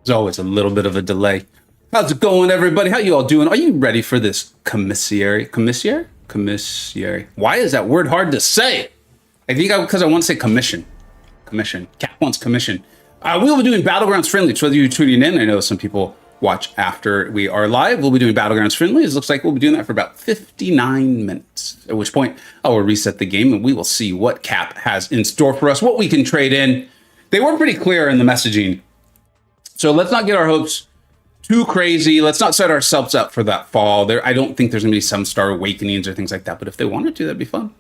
There's always a little bit of a delay. How's it going, everybody? How you all doing? Are you ready for this commissary? Commissary? Commissary. Why is that word hard to say? I think because I want to say commission. Commission. Cap wants commission. We will be doing Battlegrounds Friendlies. Whether you're tuning in, I know some people watch after we are live. We'll be doing Battlegrounds Friendlies. Looks like we'll be doing that for about 59 minutes, at which point I will reset the game and we will see what Cap has in store for us, what we can trade in. They were pretty clear in the messaging. So let's not get our hopes too crazy. Let's not set ourselves up for that fall. I don't think there's going to be some Star Awakenings or things like that. But if they wanted to, that'd be fun.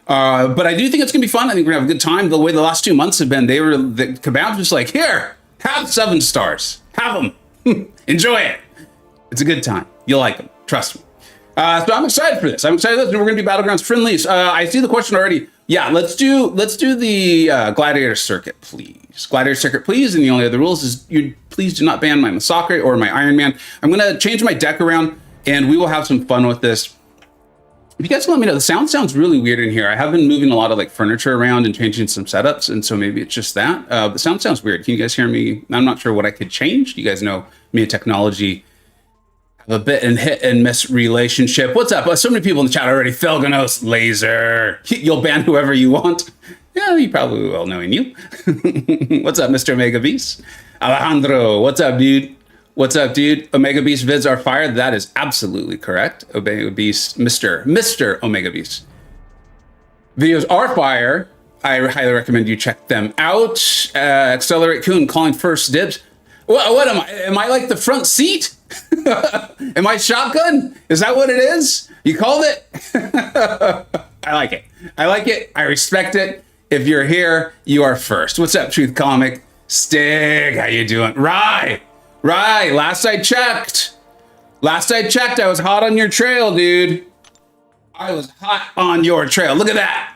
But I do think it's going to be fun. I think we're going to have a good time. The way the last 2 months have been, the Kabam was like, here, have 7 stars. Have them. Enjoy it. It's a good time. You'll like them. Trust me. So I'm excited for this. We're going to do Battlegrounds Friendlies. I see the question already. Yeah, let's do the Gladiator Circuit, please. Gladiator Circuit, please. And the only other rules is you please do not ban my MCoC or my Iron Man. I'm going to change my deck around and we will have some fun with this. If you guys can let me know, the sound sounds really weird in here. I have been moving a lot of like furniture around and changing some setups. And so maybe it's just that. The sound sounds weird. Can you guys hear me? I'm not sure what I could change. You guys know me and technology have a bit and hit and miss relationship. What's up? So many people in the chat already. Felganos, Laser. You'll ban whoever you want. Yeah, you probably will, knowing you. What's up, Mr. Omega Beast? Alejandro, what's up, dude? What's up, dude? Omega Beast vids are fire. That is absolutely correct. Omega Beast, Mr. Omega Beast. Videos are fire. I highly recommend you check them out. Accelerate Coon calling first dibs. What am I? Am I like the front seat? Am I shotgun? Is that what it is? You called it? I like it. I like it. I respect it. If you're here, you are first. What's up, Truth Comic? Stig, how you doing? Rye, last I checked, I was hot on your trail, dude. I was hot on your trail. Look at that.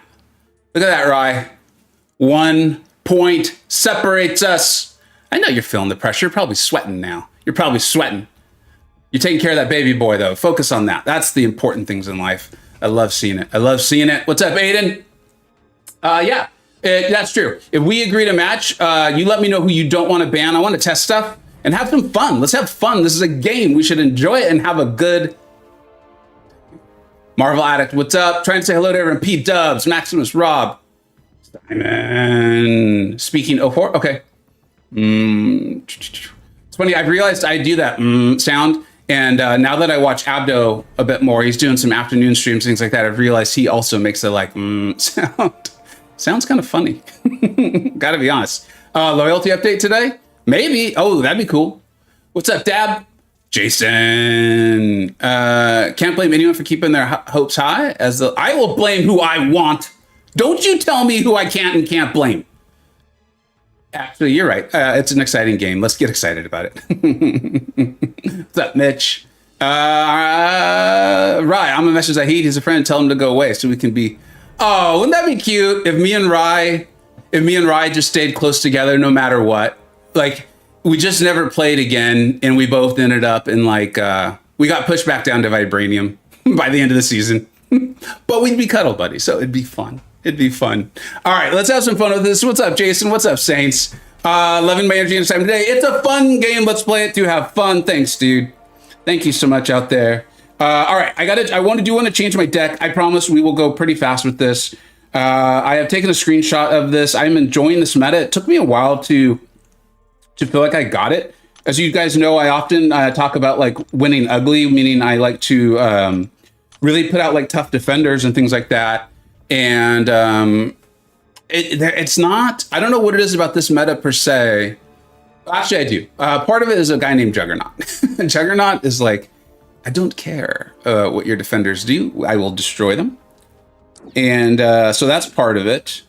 Look at that, Rye. 1 point separates us. I know you're feeling the pressure. You're probably sweating now. You're probably sweating. You're taking care of that baby boy, though. Focus on that. That's the important things in life. I love seeing it. I love seeing it. What's up, Aiden? Yeah, that's true. If we agree to match, you let me know who you don't want to ban. I want to test stuff and have some fun. Let's have fun. This is a game. We should enjoy it and have a good... Marvel Addict, what's up? Trying to say hello to everyone. P Dubs, Maximus, Rob. Simon. Speaking of horror. Okay. It's funny. I've realized I do that sound. And now that I watch Abdo a bit more, he's doing some afternoon streams, things like that. I've realized he also makes the like sound. Sounds kind of funny. Gotta be honest. Loyalty update today? Maybe. Oh, that'd be cool. What's up, Dab? Jason. Can't blame anyone for keeping their hopes high. I will blame who I want. Don't you tell me who I can't and can't blame. Actually, you're right. It's an exciting game. Let's get excited about it. What's up, Mitch? Right, I'm a message Zahid. He's a friend. Tell him to go away so we can be... Oh, wouldn't that be cute if me and Rye just stayed close together no matter what? Like, we just never played again, and we both ended up in like... we got pushed back down to Vibranium by the end of the season. But we'd be cuddle buddies, so it'd be fun. It'd be fun. All right, let's have some fun with this. What's up, Jason? What's up, Saints? Loving my energy and time today. It's a fun game. Let's play it to have fun. Thanks, dude. Thank you so much out there. All right, I want to change my deck. I promise we will go pretty fast with this. I have taken a screenshot of this. I'm enjoying this meta. It took me a while to feel like I got it. As you guys know, I often talk about like winning ugly, meaning I like to really put out like tough defenders and things like that. And it's not, I don't know what it is about this meta per se. Actually, I do. Part of it is a guy named Juggernaut. Juggernaut is like, I don't care what your defenders do. I will destroy them. And so that's part of it.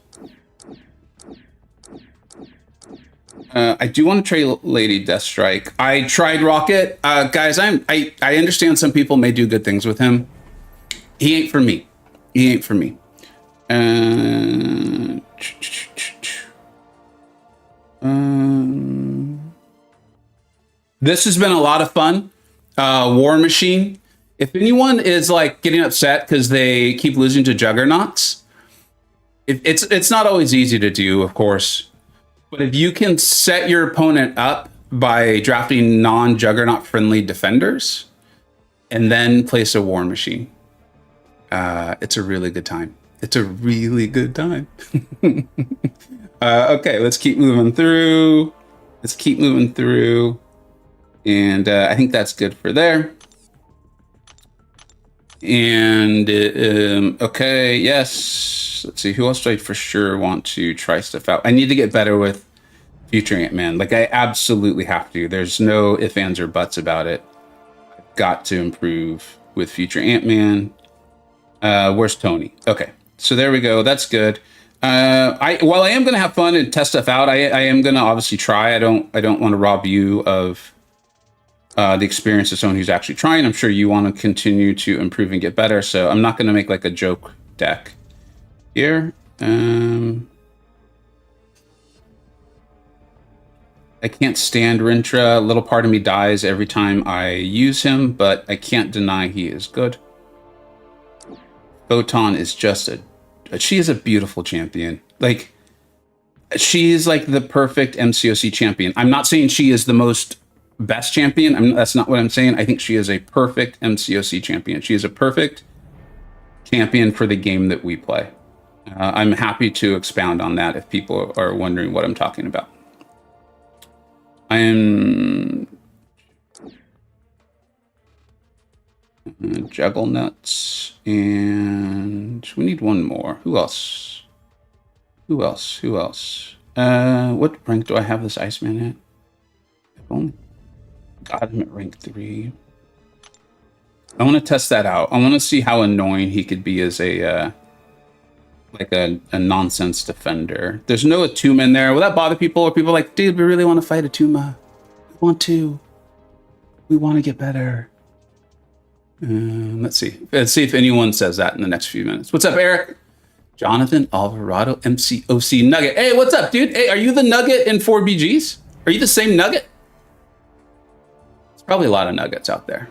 I do want to trade Lady Deathstrike. I tried Rocket. Guys, I understand some people may do good things with him. He ain't for me. He ain't for me. This has been a lot of fun. War Machine. If anyone is like getting upset because they keep losing to juggernauts, it's not always easy to do, of course. But if you can set your opponent up by drafting non-juggernaut friendly defenders and then place a War Machine, it's a really good time. It's a really good time. Okay, let's keep moving through. And I think that's good for there. And okay, yes. Let's see, who else do I for sure want to try stuff out? I need to get better with Future Ant-Man. Like, I absolutely have to. There's no ifs, ands, or buts about it. I've got to improve with Future Ant-Man. Where's Tony? Okay, so there we go. That's good. While I am going to have fun and test stuff out, I am going to obviously try. I don't want to rob you of the experience of someone who's actually trying. I'm sure you want to continue to improve and get better. So I'm not going to make like a joke deck here. I can't stand Rintra. A little part of me dies every time I use him, but I can't deny he is good. Photon is just she is a beautiful champion. Like, she is like the perfect MCoC champion. I'm not saying she is the most best champion. That's not what I'm saying. I think she is a perfect MCoC champion. She is a perfect champion for the game that we play. I'm happy to expound on that if people are wondering what I'm talking about. I am Juggle Nuts, and we need one more. Who else? What rank do I have this Iceman at? I've only got him at rank 3. I want to test that out. I want to see how annoying he could be as a nonsense defender. There's no Atuma in there. Will that bother people? Or people like, dude, we really want to fight Atuma. We want to get better. Let's see if anyone says that in the next few minutes. What's up, Eric? Jonathan Alvarado, MCoC Nugget. Hey, what's up, dude? Hey, are you the Nugget in 4BGs? Are you the same Nugget? There's probably a lot of Nuggets out there.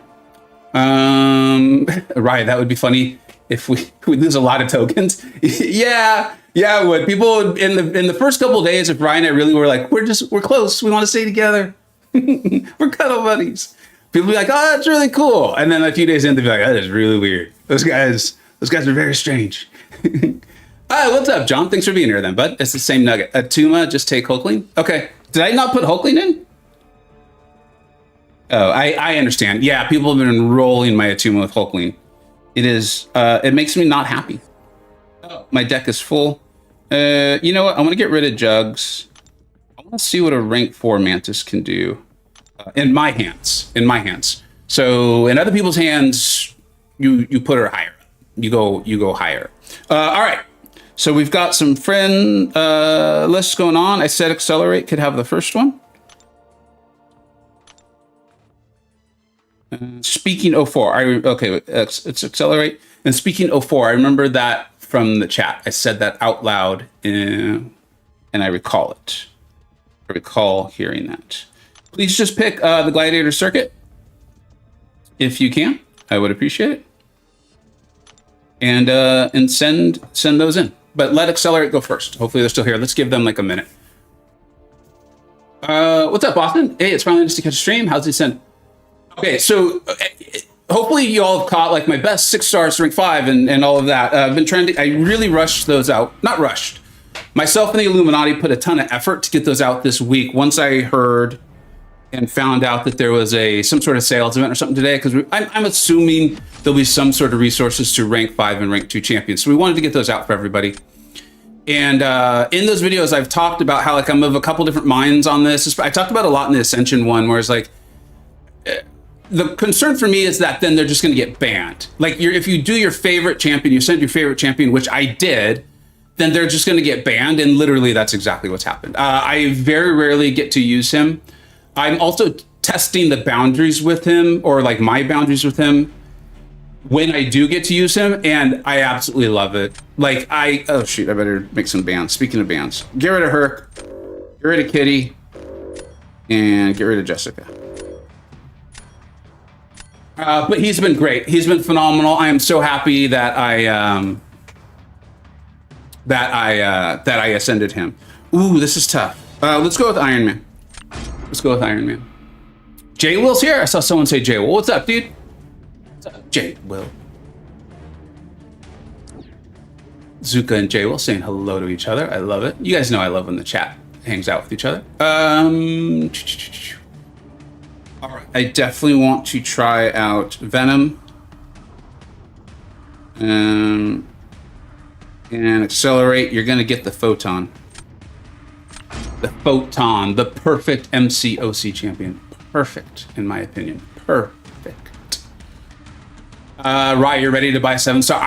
Right, that would be funny if we lose a lot of tokens. yeah, it would. People in the first couple of days, if Ryan and I really were like, we're close. We want to stay together. We're cuddle buddies. People be like, oh, that's really cool. And then a few days in, they'd be like, that is really weird. Those guys are very strange. Hi, what's up, John? Thanks for being here then, bud. It's the same Nugget. Atuma, just take Hulkling. Okay. Did I not put Hulkling in? Oh, I understand. Yeah, people have been enrolling my Atuma with Hulkling. It makes me not happy. Oh, my deck is full. You know what? I'm going to get rid of Jugs. I want to see what a rank 4 Mantis can do. In my hands. So in other people's hands, you put her higher. You go higher. All right. So we've got some friend lists going on. I said Accelerate could have the first one. Speaking 04. It's Accelerate. And speaking 04, I remember that from the chat. I said that out loud, and I recall it. I recall hearing that. Please just pick the Gladiator Circuit if you can. I would appreciate it. And send those in. But let Accelerate go first. Hopefully they're still here. Let's give them like a minute. What's up, Boston? Hey, it's finally nice to catch a stream. How's it send? Okay, so hopefully you all have caught like my best 6 stars to rank 5 and all of that. I've been trying to. I really rushed those out. Not rushed. Myself and the Illuminati put a ton of effort to get those out this week. Once I heard and found out that there was some sort of sales event or something today, because I'm assuming there'll be some sort of resources to rank 5 and rank 2 champions. So we wanted to get those out for everybody. And in those videos, I've talked about how like I'm of a couple different minds on this. I talked about a lot in the Ascension one, where it's like, the concern for me is that then they're just going to get banned. Like if you do your favorite champion, you send your favorite champion, which I did, then they're just going to get banned. And literally that's exactly what's happened. I very rarely get to use him. I'm also testing the boundaries with him, or like my boundaries with him. when I do get to use him, and I absolutely love it. Like oh shoot, I better make some bans. Speaking of bans, get rid of Herc, get rid of Kitty, and get rid of Jessica. But he's been great. He's been phenomenal. I am so happy that I ascended him. Ooh, this is tough. Let's go with Iron Man. Let's go with Iron Man. J Will's here. I saw someone say J Will. What's up, dude? What's up, J Will? Zuka and J Will saying hello to each other. I love it. You guys know I love when the chat hangs out with each other. All right. I definitely want to try out Venom. And accelerate. You're gonna get the Photon. The Photon, the perfect MCoC champion. Perfect, in my opinion. Perfect. Right, you're ready to buy 7. So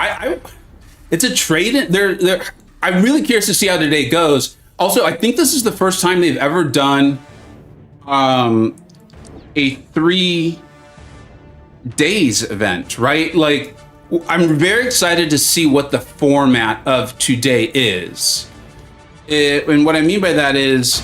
it's a trade. I'm really curious to see how today goes. Also, I think this is the first time they've ever done a 3 days event, right? Like, I'm very excited to see what the format of today is. And what I mean by that is,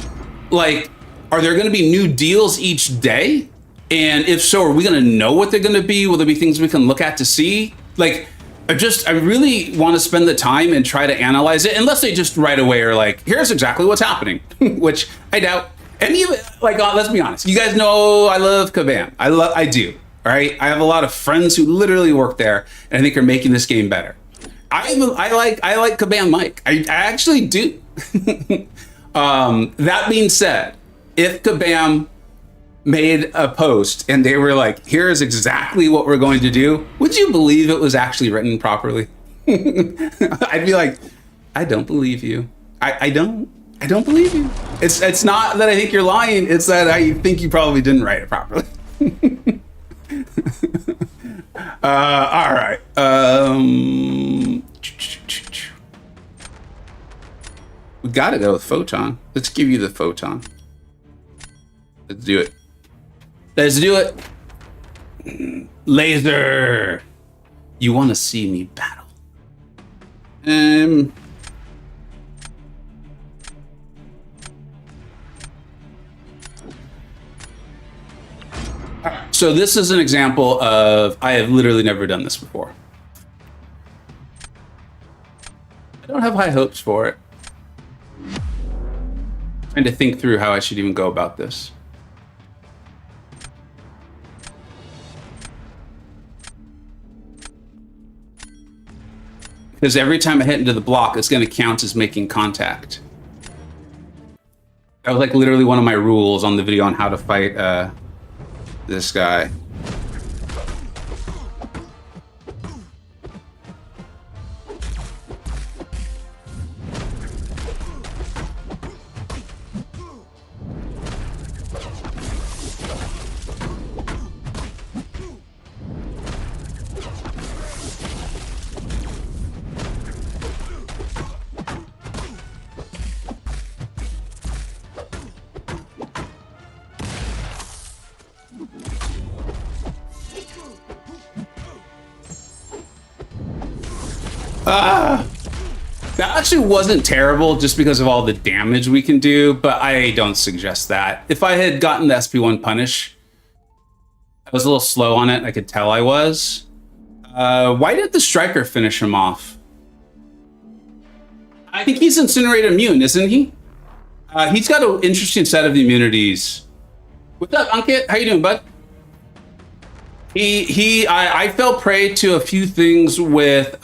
like, are there going to be new deals each day? And if so, are we going to know what they're going to be? Will there be things we can look at to see? Like, I really want to spend the time and try to analyze it, unless they just right away are like, here's exactly what's happening, which I doubt. And even, like, let's be honest. You guys know I love Kabam. I do. All right. I have a lot of friends who literally work there and I think are making this game better. I like Kabam Mike. I actually do. That being said, if Kabam made a post and they were like, here's exactly what we're going to do, would you believe it was actually written properly? I'd be like, I don't believe you. I don't believe you. It's not that I think you're lying. It's that I think you probably didn't write it properly. All right. We gotta go with Photon. Let's give you the Photon. Let's do it. Let's do it. Laser. You want to see me battle? So this is an example of, I have literally never done this before. I don't have high hopes for it. Trying to think through how I should even go about this. Because every time I hit into the block, it's going to count as making contact. That was like literally one of my rules on the video on how to fight this guy. That actually wasn't terrible just because of all the damage we can do, but I don't suggest that. If I had gotten the SP1 punish, I was a little slow on it. I could tell I was. Why did the Striker finish him off? I think he's Incinerate immune, isn't he? He's got an interesting set of immunities. What's up, Ankit? How you doing, bud? I fell prey to a few things with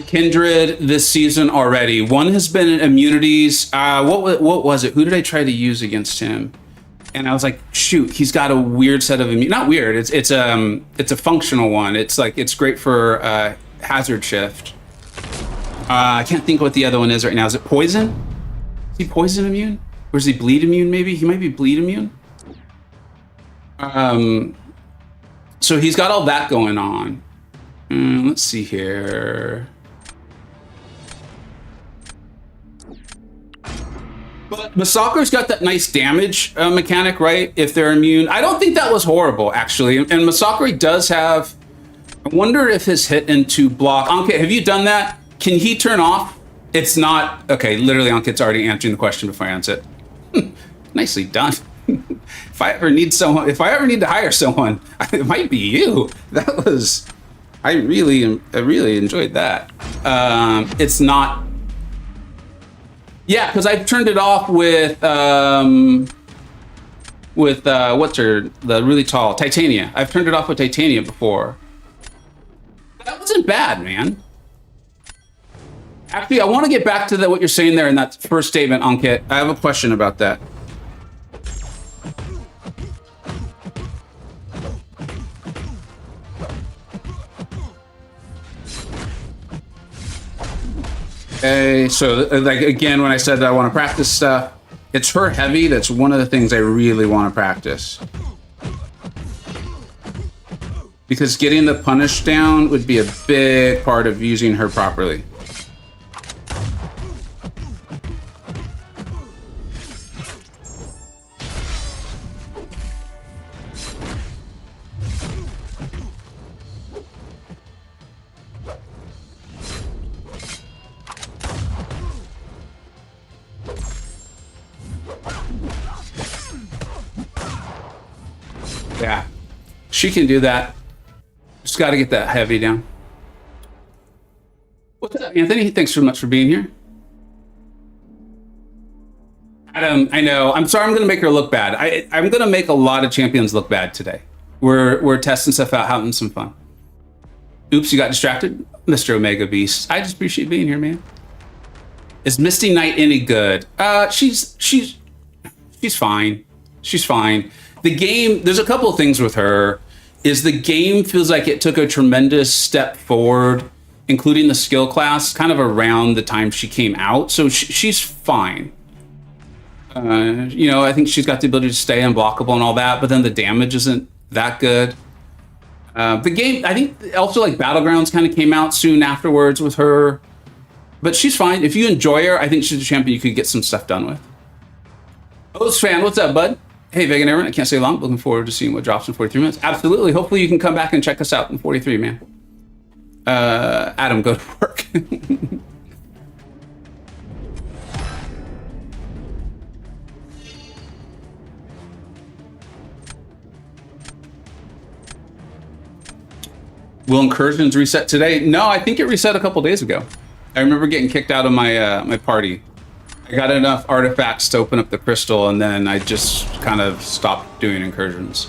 Kindred this season already. One has been immunities. What was it? Who did I try to use against him? And I was like, shoot, he's got a weird set of immunities. Not weird. It's a functional one. It's like it's great for hazard shift. I can't think what the other one is right now. Is it poison? Is he poison immune? Or is he bleed immune? Maybe he might be bleed immune. So he's got all that going on. Let's see here. But MCoC's got that nice damage mechanic, right? If they're immune. I don't think that was horrible, actually. And MCoC does have... I wonder if his hit into block... Ankit, have you done that? Can he turn off? It's not... Okay, literally, Ankit's already answering the question before I answer it. Nicely done. If I ever need someone... If I ever need to hire someone, it might be you. That was... I really enjoyed that. It's not... Yeah, because I've turned it off with what's her, the really tall Titania. I've turned it off with Titania before. That wasn't bad, man. Actually, I want to get back to what you're saying there in that first statement, Ankit. I have a question about that. Okay, so like again, when I said that I want to practice stuff, it's her heavy. That's one of the things I really want to practice. Because getting the punish down would be a big part of using her properly. Yeah, she can do that. Just got to get that heavy down. What's up, Anthony? Thanks so much for being here. Adam, I know. I'm sorry I'm going to make her look bad. I'm going to make a lot of champions look bad today. We're testing stuff out, having some fun. Oops, you got distracted? Mr. Omega Beast. I just appreciate being here, man. Is Misty Knight any good? She's fine. She's fine. The game, there's a couple of things with her, is the game feels like it took a tremendous step forward, including the skill class, kind of around the time she came out. So she's fine. You know, I think she's got the ability to stay unblockable and all that, but then the damage isn't that good. The game, I think also like Battlegrounds kind of came out soon afterwards with her, but she's fine. If you enjoy her, I think she's a champion you could get some stuff done with. Host fan, what's up, bud? Hey, Vegan Aaron, I can't say long. Looking forward to seeing what drops in 43 minutes. Absolutely. Hopefully you can come back and check us out in 43, man. Adam, go to work. Will incursions reset today? No, I think it reset a couple days ago. I remember getting kicked out of my my party. I got enough artifacts to open up the crystal, and then I just kind of stopped doing incursions.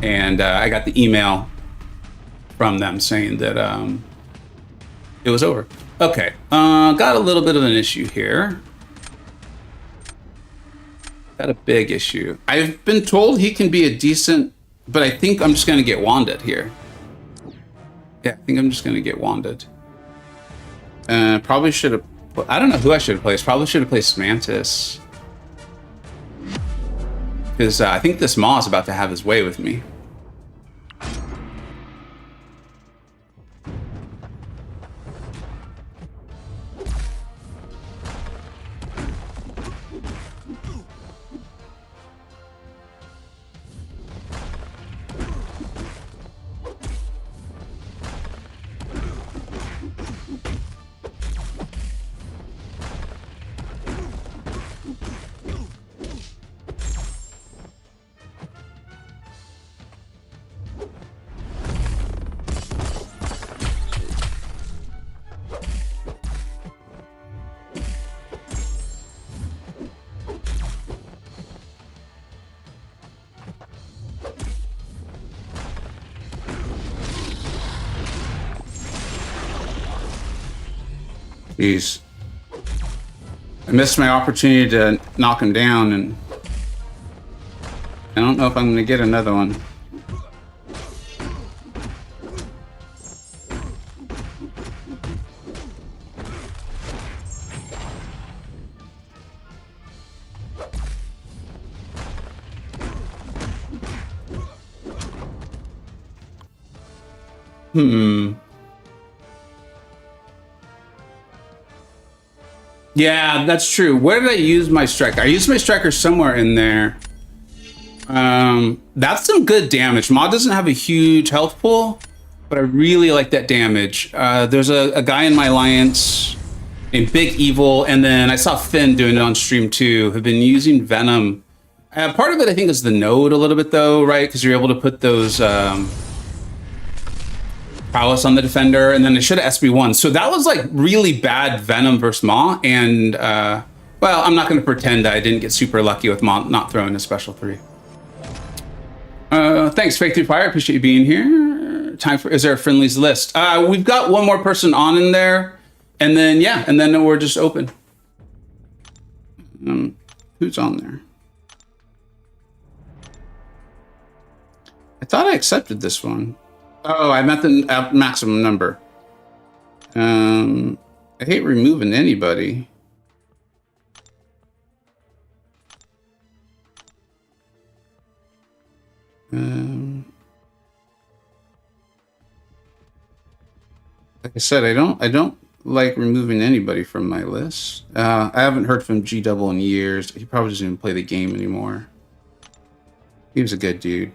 And I got the email from them saying that it was over. Okay, got a little bit of an issue here. Got a big issue. I've been told he can be a decent, but I think I'm just going to get wanded here. Yeah, I think I'm just going to get wanded. Probably should have... I don't know who I should have placed. Probably should have placed Mantis. Because I think this Maw is about to have his way with me. Jeez. I missed my opportunity to knock him down, and I don't know if I'm going to get another one. Yeah, that's true. Where did I use my striker? I used my striker somewhere in there. That's some good damage. Maw doesn't have a huge health pool, but I really like that damage. There's a guy in my alliance named Big Evil, and then I saw Finn doing it on stream too, who've been using Venom. Part of it, I think, is the node a little bit though, right? Because you're able to put those prowess on the defender, and then it should have SB1. So that was like really bad Venom versus Maw, and well, I'm not going to pretend that I didn't get super lucky with Maw not throwing a special 3. Thanks, Fake Through Fire. Appreciate you being here. Time for, is there a friendlies list? We've got one more person on in there, and then yeah, and then we're just open. Who's on there? I thought I accepted this one. Oh, I meant the maximum number. I hate removing anybody. Like I said, I don't like removing anybody from my list. I haven't heard from G Double in years. He probably doesn't even play the game anymore. He was a good dude.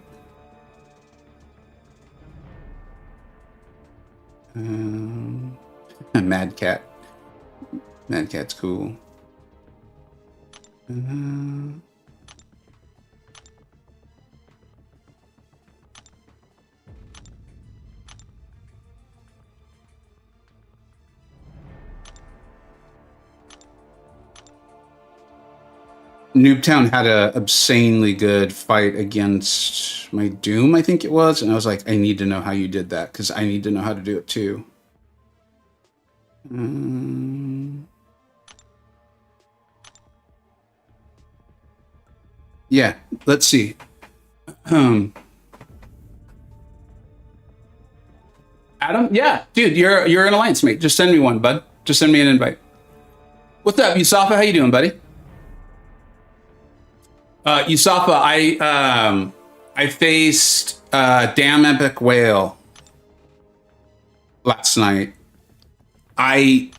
Mad Cat. Mad Cat's cool. Noobtown had a obscenely good fight against my Doom, I think it was, and I was like, I need to know how you did that because I need to know how to do it too. Yeah, let's see. Adam, yeah, dude, you're an alliance mate. Just send me one, bud. Just send me an invite. What's up, Yusafa? How you doing, buddy? Yusafa, I faced Damn Epic Whale last night. I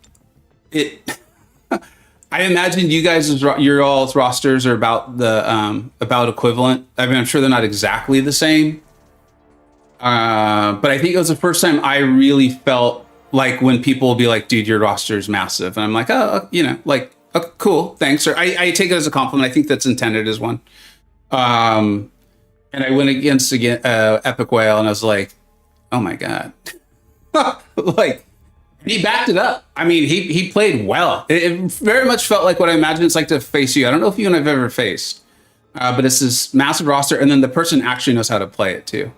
imagine you guys, your all's rosters are about the about equivalent. I mean, I'm sure they're not exactly the same, but I think it was the first time I really felt like when people will be like, "Dude, your roster is massive," and I'm like, "Oh, you know, like, oh, cool, thanks." Or I take it as a compliment. I think that's intended as one. And I went against Epic Whale, and I was like, "Oh my god!" Like. He backed it up. I mean, he played well. It very much felt like what I imagine it's like to face you. I don't know if you and I've ever faced, but it's this massive roster, and then the person actually knows how to play it too.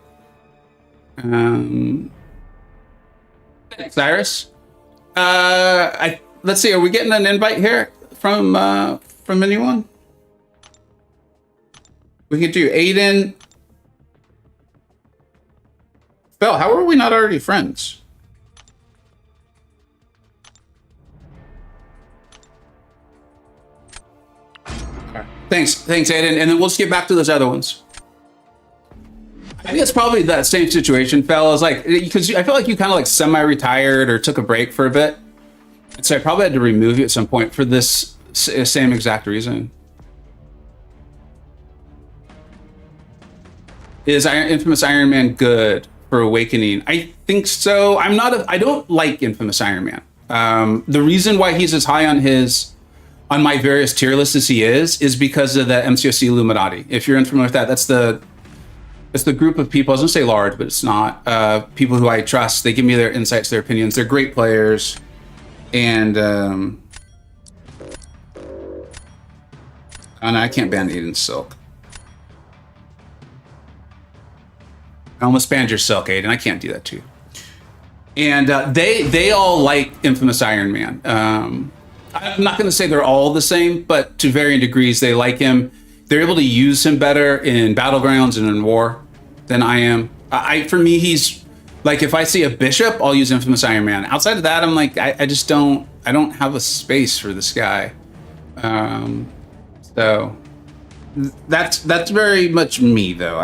Thanks, Cyrus. Let's see. Are we getting an invite here from anyone? We could do Aiden. Phil, how are we not already friends? Thanks, Aiden. And then we'll just get back to those other ones. I think it's probably that same situation, fellas. Like, because I feel like you kind of like semi-retired or took a break for a bit. And so I probably had to remove you at some point for this same exact reason. Is Infamous Iron Man good for Awakening? I think so. I don't like Infamous Iron Man. The reason why he's as high on my various tier lists as he is because of the MCoC Illuminati. If you're unfamiliar with that, that's the group of people. I was gonna say large, but it's not. People who I trust. They give me their insights, their opinions. They're great players, and I can't ban Aiden Silk. I almost banned your Silk, Aiden. I can't do that to you. And they all like Infamous Iron Man. I'm not going to say they're all the same, but to varying degrees, they like him. They're able to use him better in battlegrounds and in war than I am. For me, he's like, if I see a bishop, I'll use Infamous Iron Man. Outside of that, I'm like, I just don't have a space for this guy. So that's very much me, though.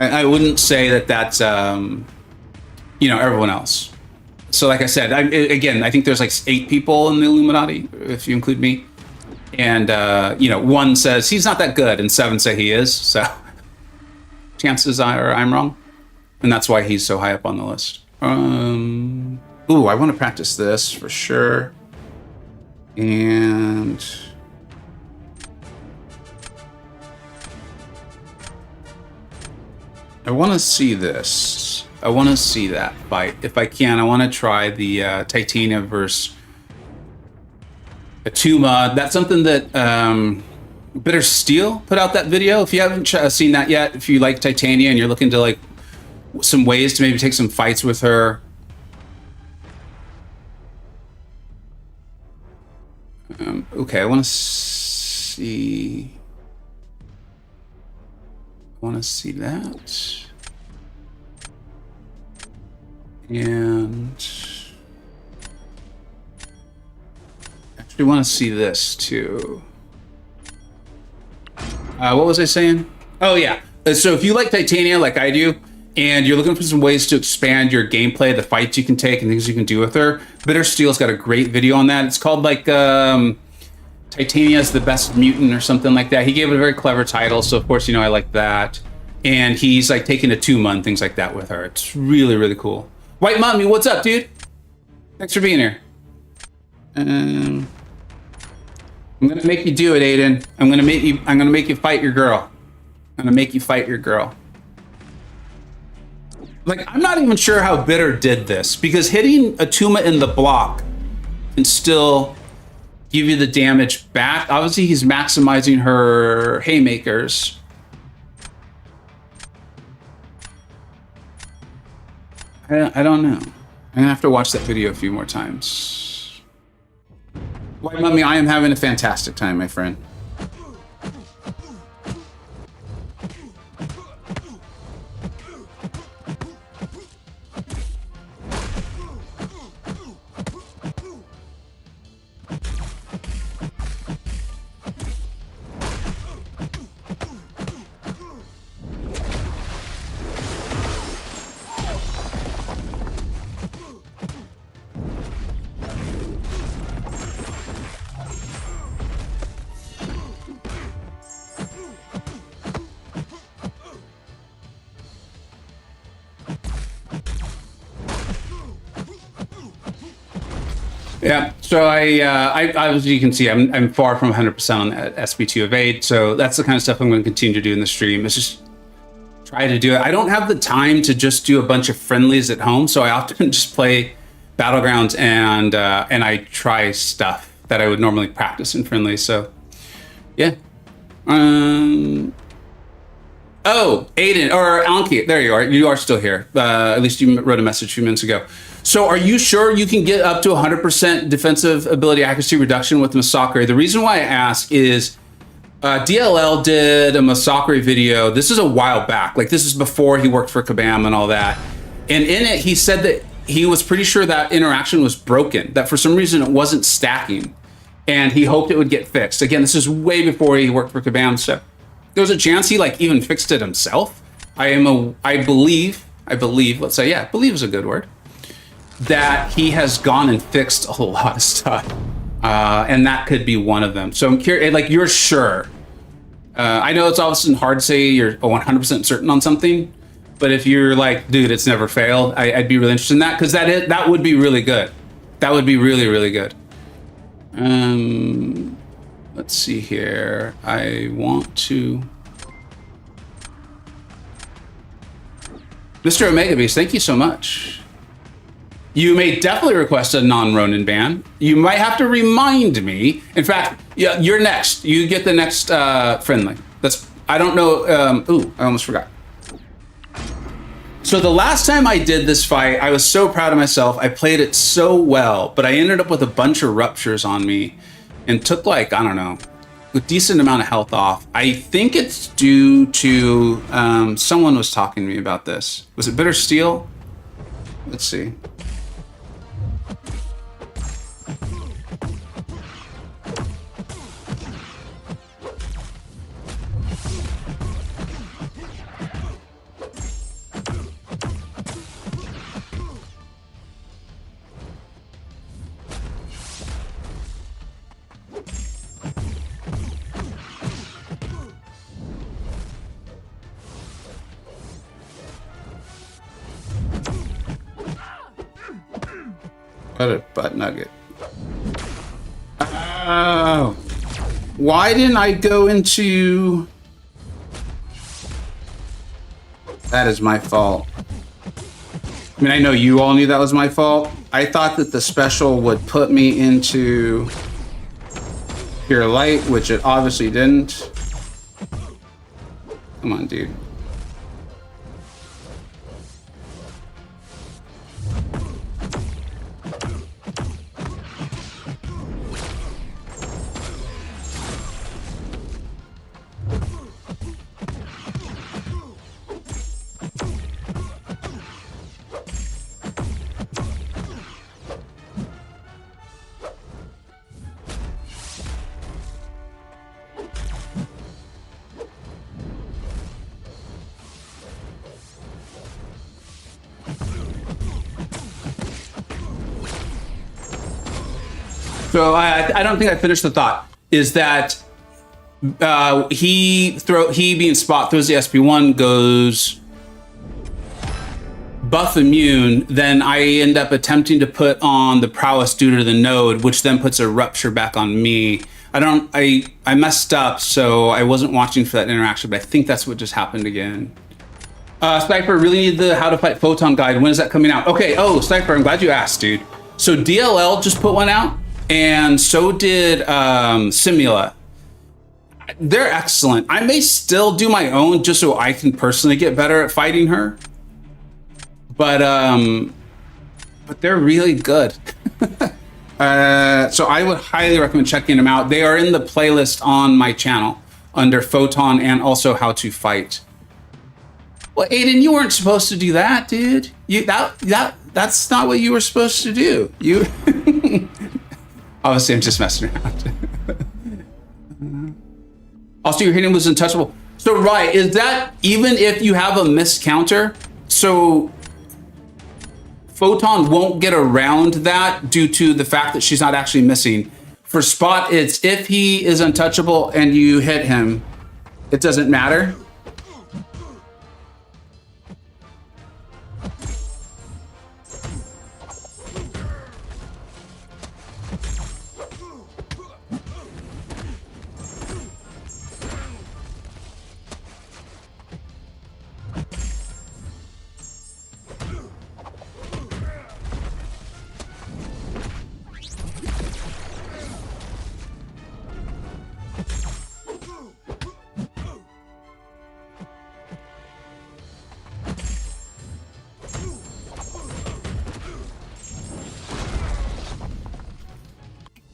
I wouldn't say that that's everyone else. So like I said, again, I think there's like 8 people in the Illuminati, if you include me. And, you know, 1 says he's not that good, and 7 say he is. So chances are I'm wrong. And that's why he's so high up on the list. Ooh, I want to practice this for sure. And I want to see this. I want to see that fight. If I can, I want to try the Titania versus Atuma. That's something that Bitter Steel put out that video. If you haven't seen that yet, if you like Titania and you're looking to like some ways to maybe take some fights with her. Okay, I want to see. I want to see that. And actually want to see this too. What was I saying? Oh yeah. So if you like Titania like I do, and you're looking for some ways to expand your gameplay, the fights you can take and things you can do with her, Bitter Steel's got a great video on that. It's called like Titania's the Best Mutant or something like that. He gave it a very clever title, so of course, you know, I like that. And he's like taking a Tuma and things like that with her. It's really, really cool. White Mommy, what's up, dude? Thanks for being here. I'm gonna make you do it, Aiden. I'm gonna make you fight your girl. I'm gonna make you fight your girl. Like, I'm not even sure how Bitter did this, because hitting Atuma in the block can still give you the damage back. Obviously, he's maximizing her haymakers. I don't know. I'm gonna have to watch that video a few more times. White Mummy, I am having a fantastic time, my friend. Yeah, so I as you can see, I'm far from 100% on that SB2 evade. So that's the kind of stuff I'm going to continue to do in the stream. Is just try to do it. I don't have the time to just do a bunch of friendlies at home, so I often just play Battlegrounds and I try stuff that I would normally practice in friendlies. So yeah. Oh, Aiden or Anki, there you are. You are still here. At least you wrote a message a few minutes ago. So are you sure you can get up to 100% defensive ability accuracy reduction with MCoC? The reason why I ask is DLL did a MCoC video. This is a while back. Like, this is before he worked for Kabam and all that. And in it, he said that he was pretty sure that interaction was broken, that for some reason it wasn't stacking. And he hoped it would get fixed. Again, this is way before he worked for Kabam. So there's a chance he like even fixed it himself. I believe, let's say, yeah, believe is a good word, that he has gone and fixed a lot of stuff. And that could be one of them. So I'm curious, like, you're sure. I know it's often hard to say you're 100% certain on something, but if you're like, dude, it's never failed, I'd be really interested in that, because that would be really good. That would be really, really good. Let's see here. I want to... Mr. Omega Beast, thank you so much. You may definitely request a non-Ronin ban. You might have to remind me. In fact, yeah, you're next. You get the next friendly. I don't know. Ooh, I almost forgot. So the last time I did this fight, I was so proud of myself. I played it so well, but I ended up with a bunch of ruptures on me and took like, I don't know, a decent amount of health off. I think it's due to, someone was talking to me about this. Was it Bitter Steel? Let's see. What a butt nugget. Oh. Why didn't I go into... That is my fault. I mean, I know you all knew that was my fault. I thought that the special would put me into pure light, which it obviously didn't. Come on, dude. So I don't think I finished the thought. Is that he being Spot throws the SP1, goes buff immune, then I end up attempting to put on the prowess due to the node, which then puts a rupture back on me. I messed up, so I wasn't watching for that interaction, but I think that's what just happened again. Sniper, really need the How to Fight Photon guide. When is that coming out? Okay, oh, Sniper, I'm glad you asked, dude. So DLL just put one out, and so did Simula. They're excellent. I may still do my own just so I can personally get better at fighting her. But they're really good. So I would highly recommend checking them out. They are in the playlist on my channel under Photon and also How to Fight. Well, Aiden, you weren't supposed to do that, dude. That's not what you were supposed to do. You obviously I'm just messing around. Also, your hitting was untouchable. So right, is that even if you have a missed counter? So Photon won't get around that due to the fact that she's not actually missing. For Spot, it's if he is untouchable and you hit him, it doesn't matter.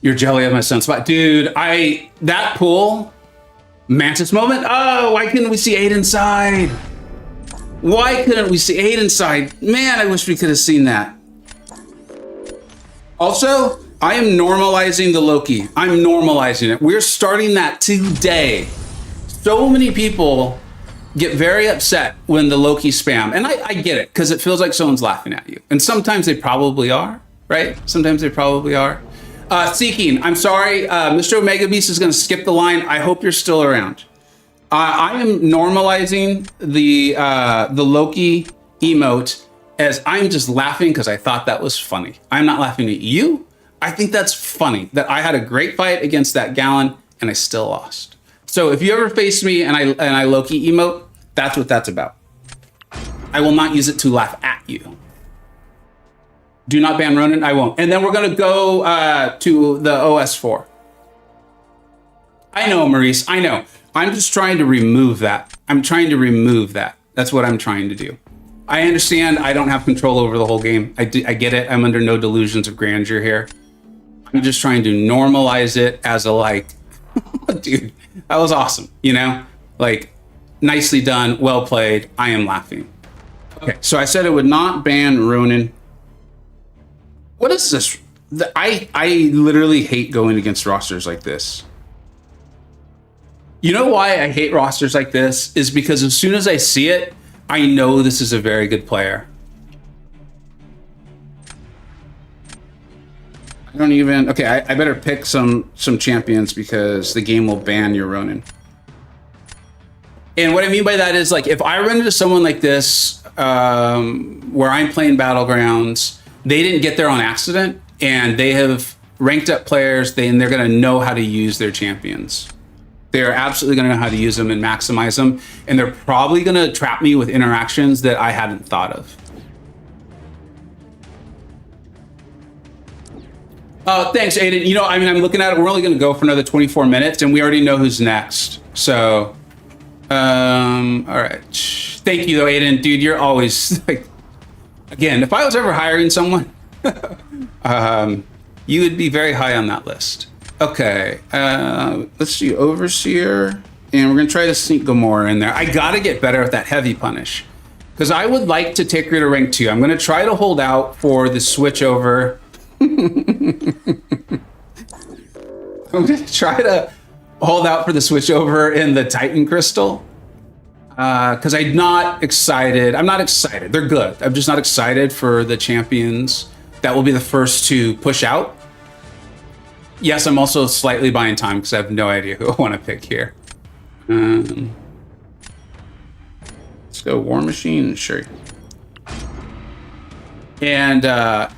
You're jelly of my son Spot. Dude, that pull, Mantis moment. Oh, why couldn't we see 8 inside? Why couldn't we see 8 inside? Man, I wish we could have seen that. Also, I am normalizing the Loki. I'm normalizing it. We're starting that today. So many people get very upset when the Loki spam. And I get it, because it feels like someone's laughing at you. And sometimes they probably are, right? Sometimes they probably are. Seeking, I'm sorry, Mr. Omega Beast is going to skip the line. I hope you're still around. I am normalizing the Loki emote as I'm just laughing because I thought that was funny. I'm not laughing at you. I think that's funny that I had a great fight against that Gallon and I still lost. So if you ever face me and I Loki emote, that's what that's about. I will not use it to laugh at you. Do not ban Ronin, I won't. And then we're gonna go to the OS4. I know, Maurice, I know. I'm just trying to remove that. I'm trying to remove that. That's what I'm trying to do. I understand I don't have control over the whole game. I get it, I'm under no delusions of grandeur here. I'm just trying to normalize it as a like, dude, that was awesome, you know? Like, nicely done, well played, I am laughing. Okay, so I said it would not ban Ronin. What is this? I literally hate going against rosters like this. You know why I hate rosters like this? Is because as soon as I see it, I know this is a very good player. I don't even... Okay, I better pick some champions because the game will ban your Ronin. And what I mean by that is, like, if I run into someone like this, where I'm playing Battlegrounds, they didn't get there on accident, and they have ranked up players, and they're going to know how to use their champions. They're absolutely going to know how to use them and maximize them, and they're probably going to trap me with interactions that I hadn't thought of. Thanks, Aiden. You know, I mean, I'm looking at it. We're only going to go for another 24 minutes, and we already know who's next. So, all right. Thank you, though, Aiden. Dude, you're always like, again, if I was ever hiring someone, you would be very high on that list. Okay, let's see, Overseer, and we're going to try to sneak Gomorrah in there. I got to get better at that heavy punish, because I would like to take her to rank 2. I'm going to try to hold out for the switch over. I'm going to try to hold out for the switch over in the Titan Crystal, because I'm not excited. I'm not excited. They're good. I'm just not excited for the champions that will be the first to push out. Yes, I'm also slightly buying time because I have no idea who I want to pick here. Let's go War Machine, sure. And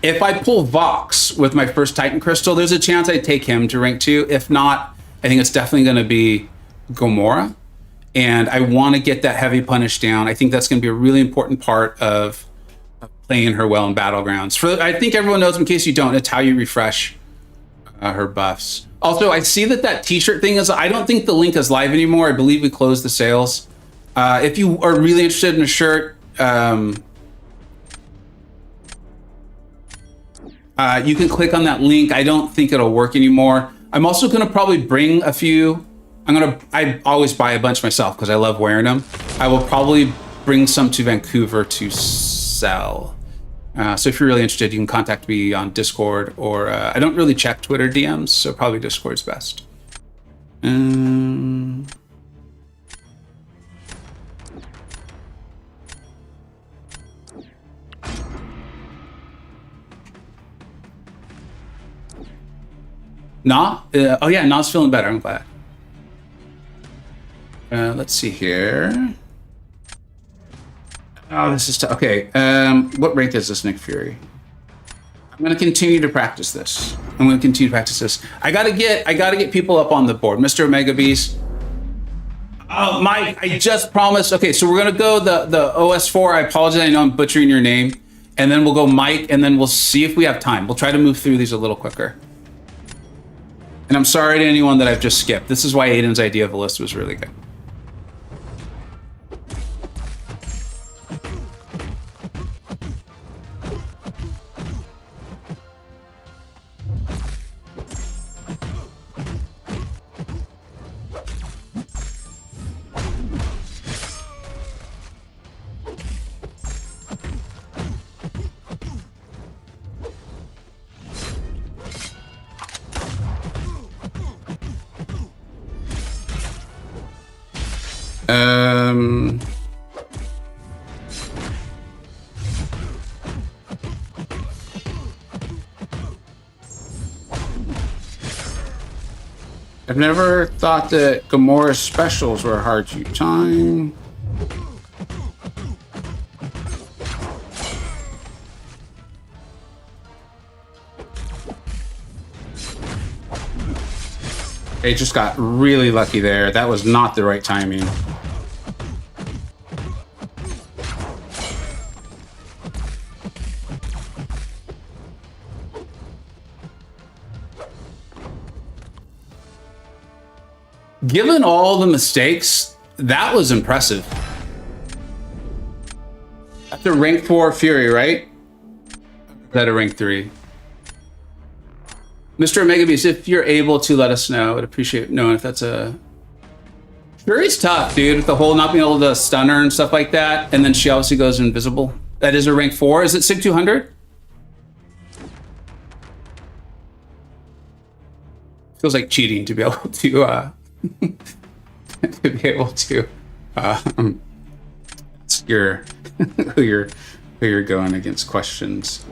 if I pull Vox with my first Titan Crystal, there's a chance I take him to rank 2. If not, I think it's definitely going to be Gomorrah. And I want to get that heavy punish down. I think that's going to be a really important part of playing her well in Battlegrounds. I think everyone knows, in case you don't, it's how you refresh her buffs. Also, I see that t-shirt thing is, I don't think the link is live anymore. I believe we closed the sales. If you are really interested in a shirt, you can click on that link. I don't think it'll work anymore. I'm also going to probably bring a few. I always buy a bunch myself because I love wearing them. I will probably bring some to Vancouver to sell. So if you're really interested, you can contact me on Discord, or I don't really check Twitter DMs, so probably Discord's best. Nah? Oh yeah, Nah's feeling better, I'm glad. Let's see here. Oh, this is tough. Okay, what rank is this, Nick Fury? I'm gonna continue to practice this. I gotta get people up on the board. Mr. Omega Beast. Oh, Mike, I just promised. Okay, so we're gonna go the OS4. I apologize, I know I'm butchering your name. And then we'll go Mike, and then we'll see if we have time. We'll try to move through these a little quicker. And I'm sorry to anyone that I've just skipped. This is why Aiden's idea of a list was really good. I've never thought that Gomorrah's specials were hard to time. They just got really lucky there. That was not the right timing. Given all the mistakes, that was impressive. That's a rank 4 Fury, right? Is that a rank 3? Mr. Omega Beast, if you're able to let us know, I'd appreciate knowing if that's a... Fury's tough, dude, with the whole not being able to stun her and stuff like that, and then she obviously goes invisible. That is a rank 4. Is it Sig 200? Feels like cheating to be able to to be able to ask your who you're going against questions.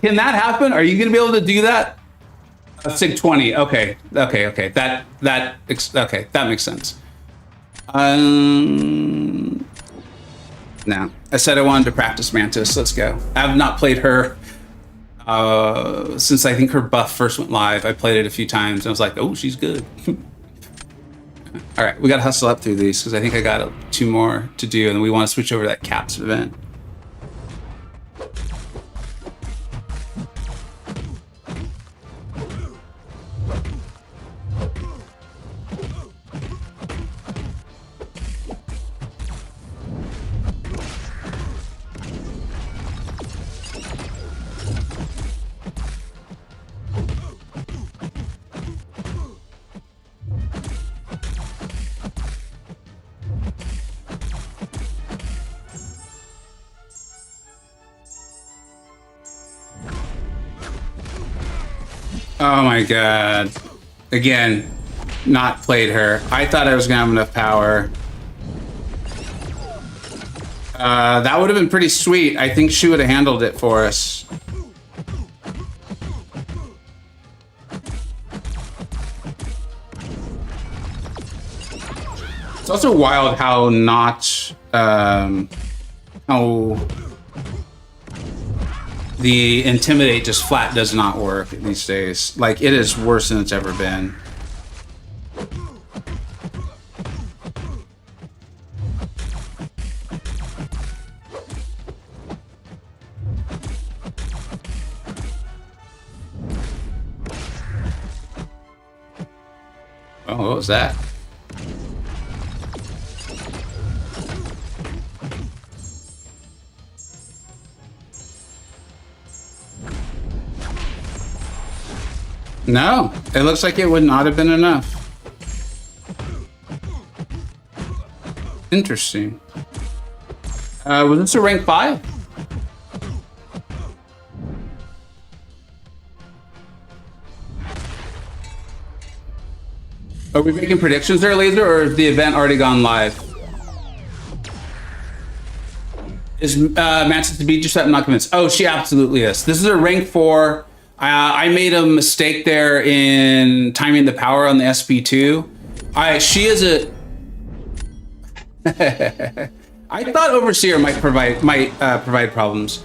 Can that happen? Are you gonna be able to do that? Sig 20. Okay. That makes sense. No, I said I wanted to practice Mantis. Let's go. I have not played her since I think her buff first went live. I played it a few times and I was like, oh, she's good. All right, we got to hustle up through these because I think I got 2 more to do, and then we want to switch over to that Caps event. Oh my god. Again, not played her. I thought I was gonna have enough power. That would have been pretty sweet. I think she would have handled it for us. It's also wild how not, how the Intimidate just flat does not work these days. Like, it is worse than it's ever been. Oh, what was that? No, it looks like it would not have been enough. Interesting. Was this a rank 5? Are we making predictions there, Laser, or is the event already gone live? Is Mantis to beat yourself? I'm not convinced. Oh, she absolutely is. This is a rank 4. I made a mistake there in timing the power on the SP2. She is a... I thought Overseer might provide problems.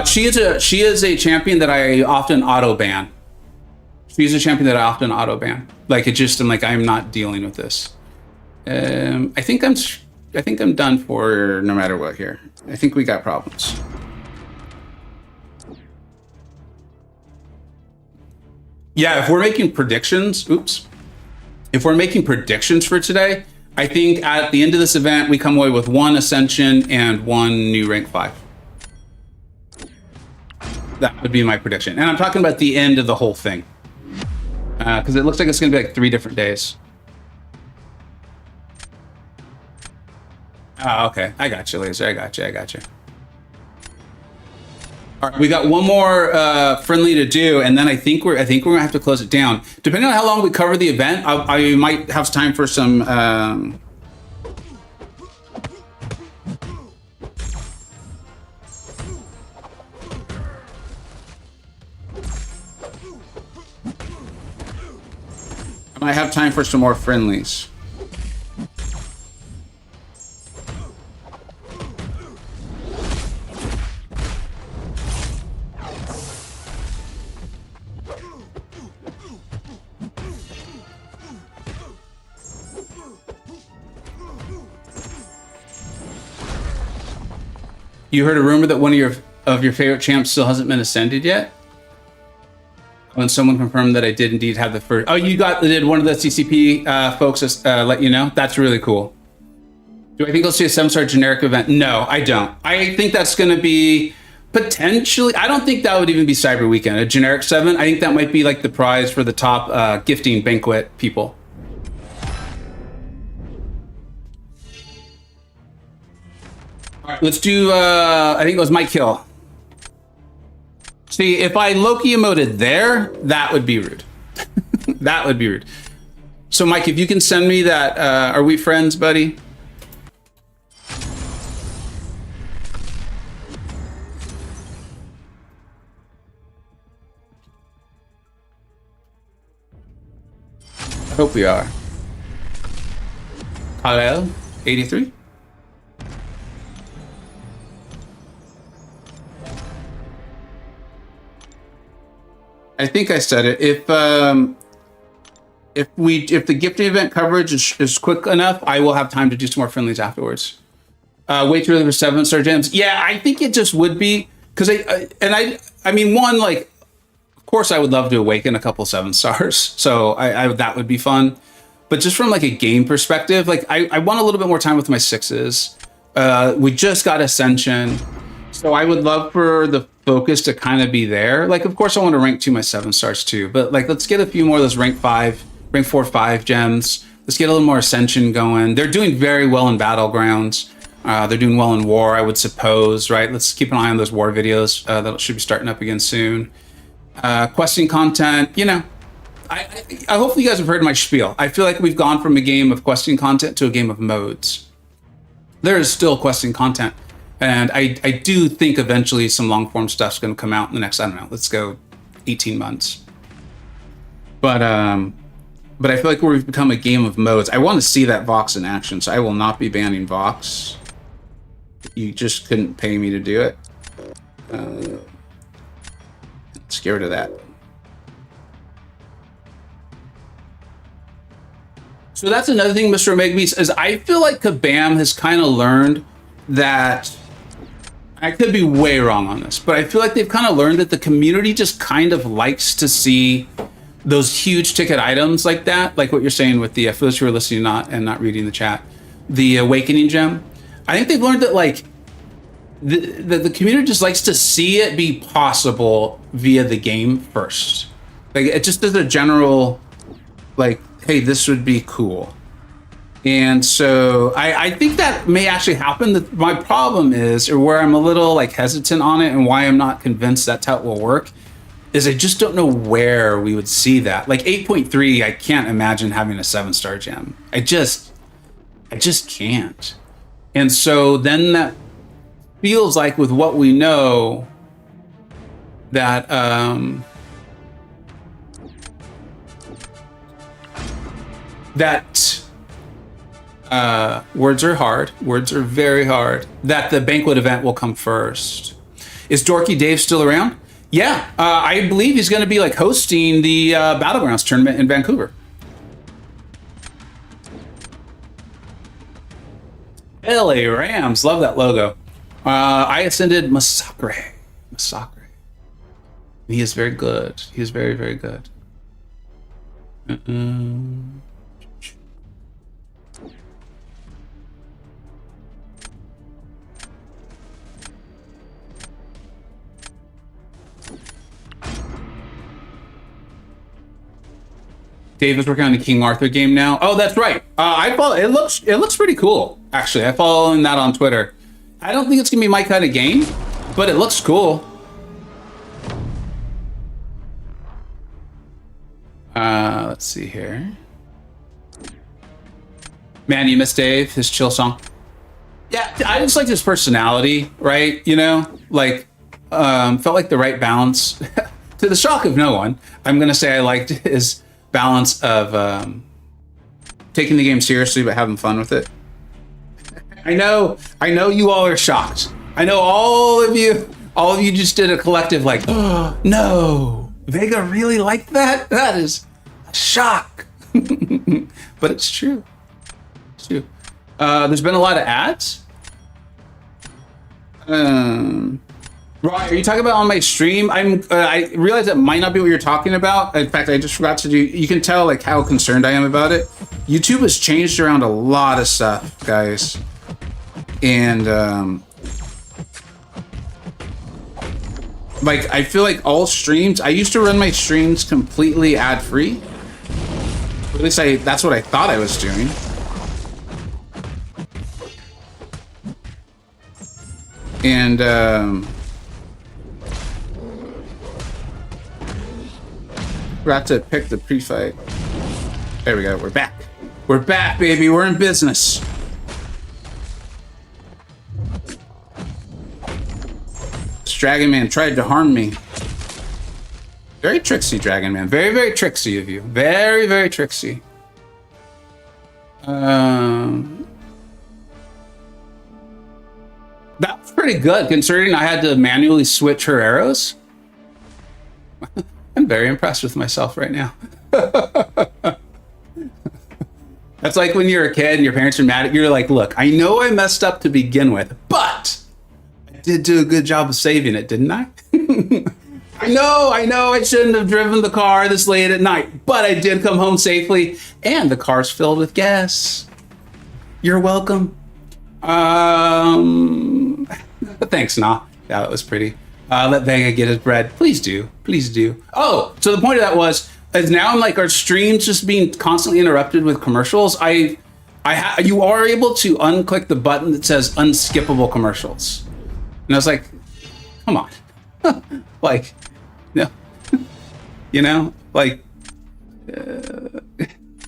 She is a champion that I often auto ban. She's a champion that I often auto ban. Like, it just, I'm like, I'm not dealing with this. I think I'm done for no matter what here. I think we got problems. Yeah, if we're making predictions, if we're making predictions for today, I think at the end of this event, we come away with 1 Ascension and 1 new rank 5. That would be my prediction. And I'm talking about the end of the whole thing. Because it looks like it's going to be like 3 different days. Oh, okay. I got you, Laser. I got you. All right, we got 1 more friendly to do, and then I think we're gonna have to close it down. Depending on how long we cover the event, I might have time for some. I might have time for some more friendlies. You heard a rumor that one of your favorite champs still hasn't been ascended yet? When someone confirmed that I did indeed have the first... Oh, did one of the CCP folks let you know? That's really cool. Do I think I'll see a 7-star generic event? No, I don't. I think that's going to be potentially... I don't think that would even be Cyber Weekend. A generic 7, I think that might be like the prize for the top gifting banquet people. All right, let's do, I think it was Mike Hill. See, if I Loki emoted there, that would be rude. That would be rude. So, Mike, if you can send me that, are we friends, buddy? I hope we are. Hello, 83? I think I said it. If the gifting event coverage is quick enough, I will have time to do some more friendlies afterwards. Wait too early for 7-star gems. Yeah, I think it just would be because I mean, one, like, of course I would love to awaken a couple 7-stars, so I that would be fun. But just from like a game perspective, like I want a little bit more time with my 6s. We just got Ascension, so I would love for the focus to kind of be there. Like, of course I want to rank 2 my 7-stars too, but like let's get a few more of those rank 4, 5 gems. Let's get a little more Ascension going. They're doing very well in Battlegrounds. They're doing well in War, I would suppose, right? Let's keep an eye on those War videos. That should be starting up again soon. Questing content, you know, I hopefully you guys have heard my spiel. I feel like we've gone from a game of questing content to a game of modes. There is still questing content, and I do think eventually some long form stuff's going to come out in the next, I don't know, let's go 18 months. But I feel like we've become a game of modes. I want to see that Vox in action, so I will not be banning Vox. You just couldn't pay me to do it. Let's get rid of that. So that's another thing, Mr. Megbeast, is I feel like Kabam has kind of learned that, I could be way wrong on this, but I feel like they've kind of learned that the community just kind of likes to see those huge ticket items like that, like what you're saying with the, for those who are listening and not reading the chat, the Awakening Gem. I think they've learned that like the community just likes to see it be possible via the game first. Like it just is a general, like, hey, this would be cool. And so I think that may actually happen. My problem is, or where I'm a little like hesitant on it and why I'm not convinced that's how it will work, is I just don't know where we would see that. Like 8.3, I can't imagine having a 7-star gem. I just can't. And so then that feels like with what we know that words are hard. Words are very hard. That the banquet event will come first. Is Dorky Dave still around? Yeah, I believe he's going to be like hosting the Battlegrounds tournament in Vancouver. LA Rams, love that logo. I ascended Massacre. He is very good. He is very, very good. Dave is working on the King Arthur game now. Oh, that's right. I follow. It looks pretty cool, actually. I follow that on Twitter. I don't think it's gonna be my kind of game, but it looks cool. Let's see here. Man, you miss Dave, his chill song. Yeah, I just like his personality, right? You know, like felt like the right balance. To the shock of no one, I'm gonna say I liked his balance of taking the game seriously but having fun with it. I know you all are shocked. I know all of you just did a collective like, oh no, Vega really liked that? That is a shock. But it's true. It's true. There's been a lot of ads. Right, are you talking about on my stream? I realize that might not be what you're talking about. In fact, I just forgot to do. You can tell like how concerned I am about it. YouTube has changed around a lot of stuff, guys, and like I feel like all streams. I used to run my streams completely ad-free. At least that's what I thought I was doing. And forgot to pick the pre-fight. There we go. We're back. We're back, baby. We're in business. This Dragon Man tried to harm me. Very tricksy, Dragon Man. Very, very tricksy of you. Very, very tricksy. That's pretty good, considering I had to manually switch her arrows. I I'm very impressed with myself right now. That's like when you're a kid and your parents are mad at you. You're like, look, I know I messed up to begin with, but I did do a good job of saving it, didn't I? I know I shouldn't have driven the car this late at night, but I did come home safely and the car's filled with gas. You're welcome. Thanks, Nah. Yeah, that was pretty. Let Vega get his bread. Please do. Please do. Oh, so the point of that was, is now I'm like, our streams just being constantly interrupted with commercials. You are able to unclick the button that says unskippable commercials. And I was like, come on. Like, no. You know, like,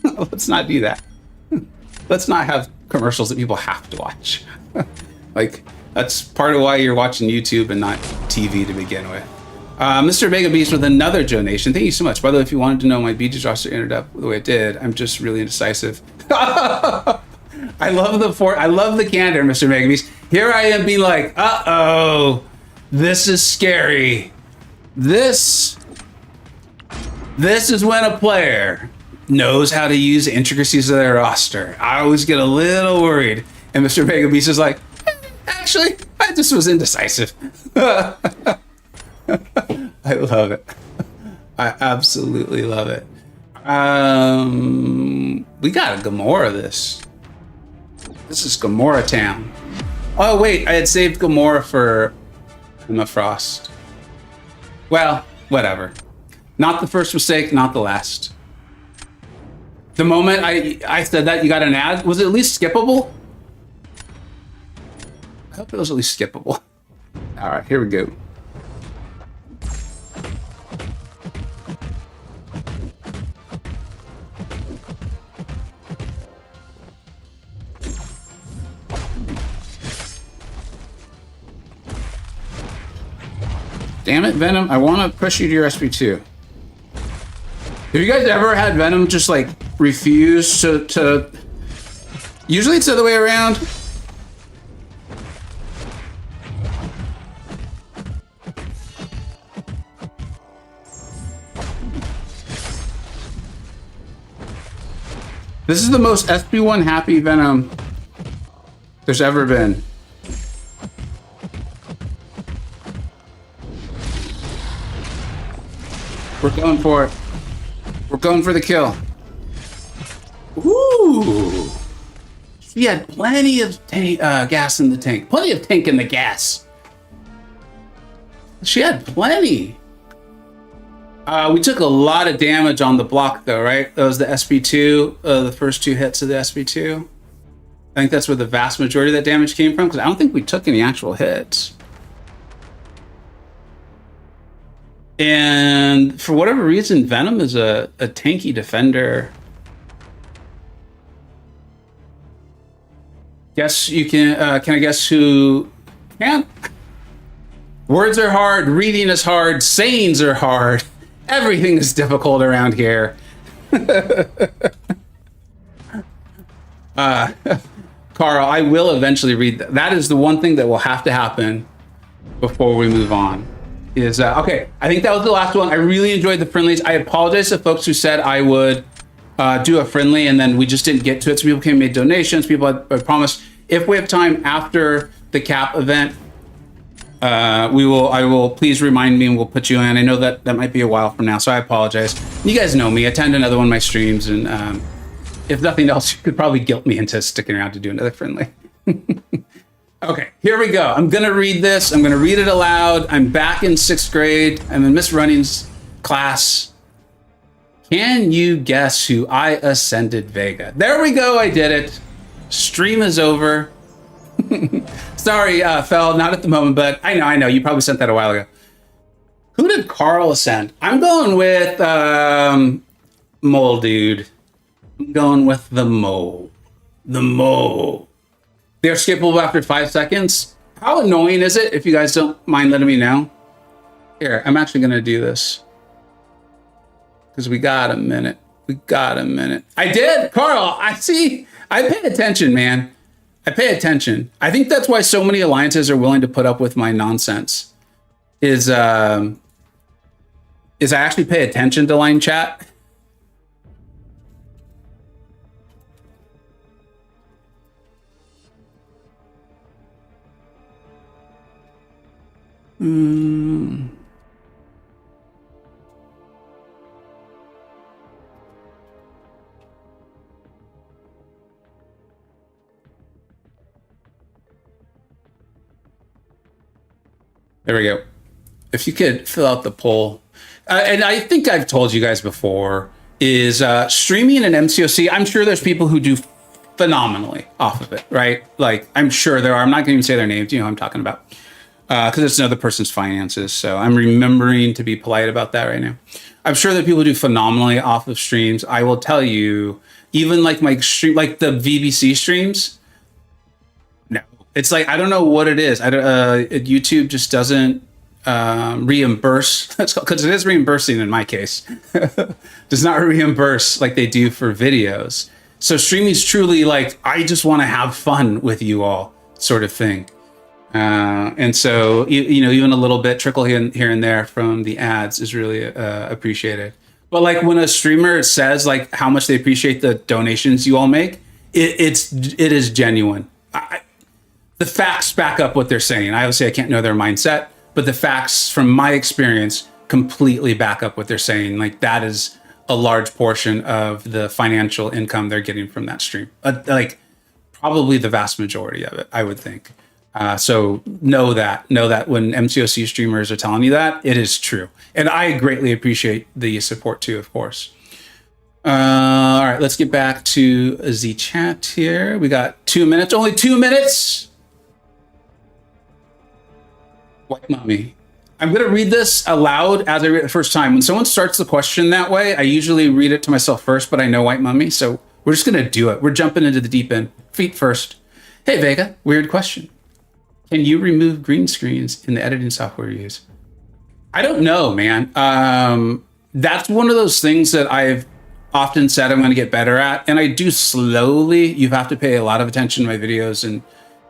let's not do that. Let's not have commercials that people have to watch. Like, that's part of why you're watching YouTube and not TV to begin with. Mr. Vega Beast with another donation. Thank you so much. By the way, if you wanted to know my BG's roster ended up the way it did, I'm just really indecisive. I love the candor, Mr. Vega Beast. Here I am being like, uh-oh, this is scary. This is when a player knows how to use the intricacies of their roster. I always get a little worried. And Mr. Vega Beast is like, actually, I just was indecisive. I love it. I absolutely love it. We got a Gamora this. This is Gamora Town. Oh, wait, I had saved Gamora for Emma Frost. Well, whatever. Not the first mistake, not the last. The moment I said that, you got an ad. Was it at least skippable? I hope it was at least skippable. All right, here we go. Damn it, Venom. I want to push you to your SP2. Have you guys ever had Venom just like refuse to... Usually it's the other way around. This is the most SP1 happy Venom there's ever been. We're going for it. We're going for the kill. Ooh. She had plenty of gas in the tank. Plenty of tank in the gas. She had plenty. We took a lot of damage on the block though, right? That was the SP2, the first two hits of the SP2. I think that's where the vast majority of that damage came from, because I don't think we took any actual hits. And for whatever reason, Venom is a tanky defender. Guess you can I guess who can't? Words are hard, reading is hard, sayings are hard. Everything is difficult around here. Carl, I will eventually read that. That is the one thing that will have to happen before we move on. Is okay, I think that was the last one. I really enjoyed the friendlies. I apologize to folks who said I would do a friendly and then we just didn't get to it. So people came and made donations. People I promised if we have time after the cap event, I will please remind me and we'll put you in. I know that might be a while from now, so I apologize. You guys know me. Attend another one of my streams, and if nothing else, you could probably guilt me into sticking around to do another friendly. Okay, here we go. I'm gonna read this. I'm gonna read it aloud. I'm back in 6th grade. I'm in Miss Running's class. Can you guess who I ascended Vega? There we go. I did it. Stream is over. Sorry, Fel, not at the moment, but I know. You probably sent that a while ago. Who did Carl ascend? I'm going with Mole Dude. I'm going with the Mole. The Mole. They're skippable after 5 seconds. How annoying is it if you guys don't mind letting me know? Here, I'm actually going to do this. Because we got a minute. I did, Carl. I see. I pay attention, man. I pay attention. I think that's why so many alliances are willing to put up with my nonsense. Is is I actually pay attention to line chat. There we go. If you could fill out the poll. And I think I've told you guys before, is streaming and MCoC, I'm sure there's people who do phenomenally off of it, right? Like, I'm sure there are. I'm not going to even say their names. You know who I'm talking about. Because it's another person's finances. So I'm remembering to be polite about that right now. I'm sure that people do phenomenally off of streams. I will tell you, even like my stream, like the VBC streams, no. It's like, I don't know what it is. YouTube just doesn't reimburse, because it is reimbursing in my case, does not reimburse like they do for videos. So streaming is truly like, I just want to have fun with you all sort of thing. And so, you know, even a little bit trickle here and there from the ads is really appreciated. But like when a streamer says like how much they appreciate the donations you all make, it is genuine. The facts back up what they're saying. I obviously I can't know their mindset, but the facts from my experience completely back up what they're saying. Like that is a large portion of the financial income they're getting from that stream. Like probably the vast majority of it, I would think. So know that when MCoC streamers are telling you that, it is true. And I greatly appreciate the support too, of course. All right, let's get back to the chat here. We got 2 minutes, only 2 minutes. White Mommy. I'm going to read this aloud as I read it the first time. When someone starts the question that way, I usually read it to myself first, but I know White Mommy, so we're just going to do it. We're jumping into the deep end. Feet first. Hey, Vega, weird question. Can you remove green screens in the editing software you use? I don't know, man. That's one of those things that I've often said I'm going to get better at, and I do slowly. You have to pay a lot of attention to my videos and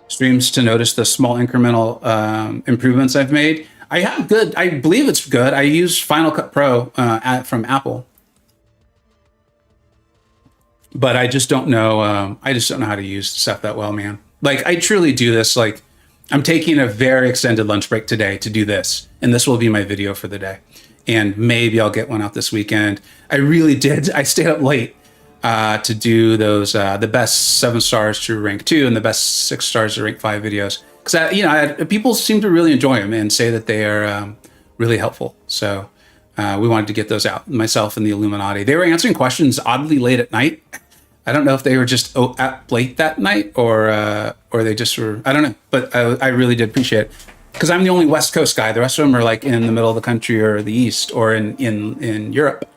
streams to notice the small incremental improvements I've made. I believe it's good. I use Final Cut Pro from Apple, but I just don't know. I just don't know how to use stuff that well, man. Like I truly do this. Like I'm taking a very extended lunch break today to do this, and this will be my video for the day. And maybe I'll get one out this weekend. I really did. I stayed up late to do those the best 7 stars to rank 2 and the best 6 stars to rank 5 videos, because people seem to really enjoy them and say that they are really helpful. So we wanted to get those out. Myself and the Illuminati, they were answering questions oddly late at night. I don't know if they were just up late that night or they just were. I don't know, but I really did appreciate it, because I'm the only West Coast guy. The rest of them are like in the middle of the country or the East or in Europe.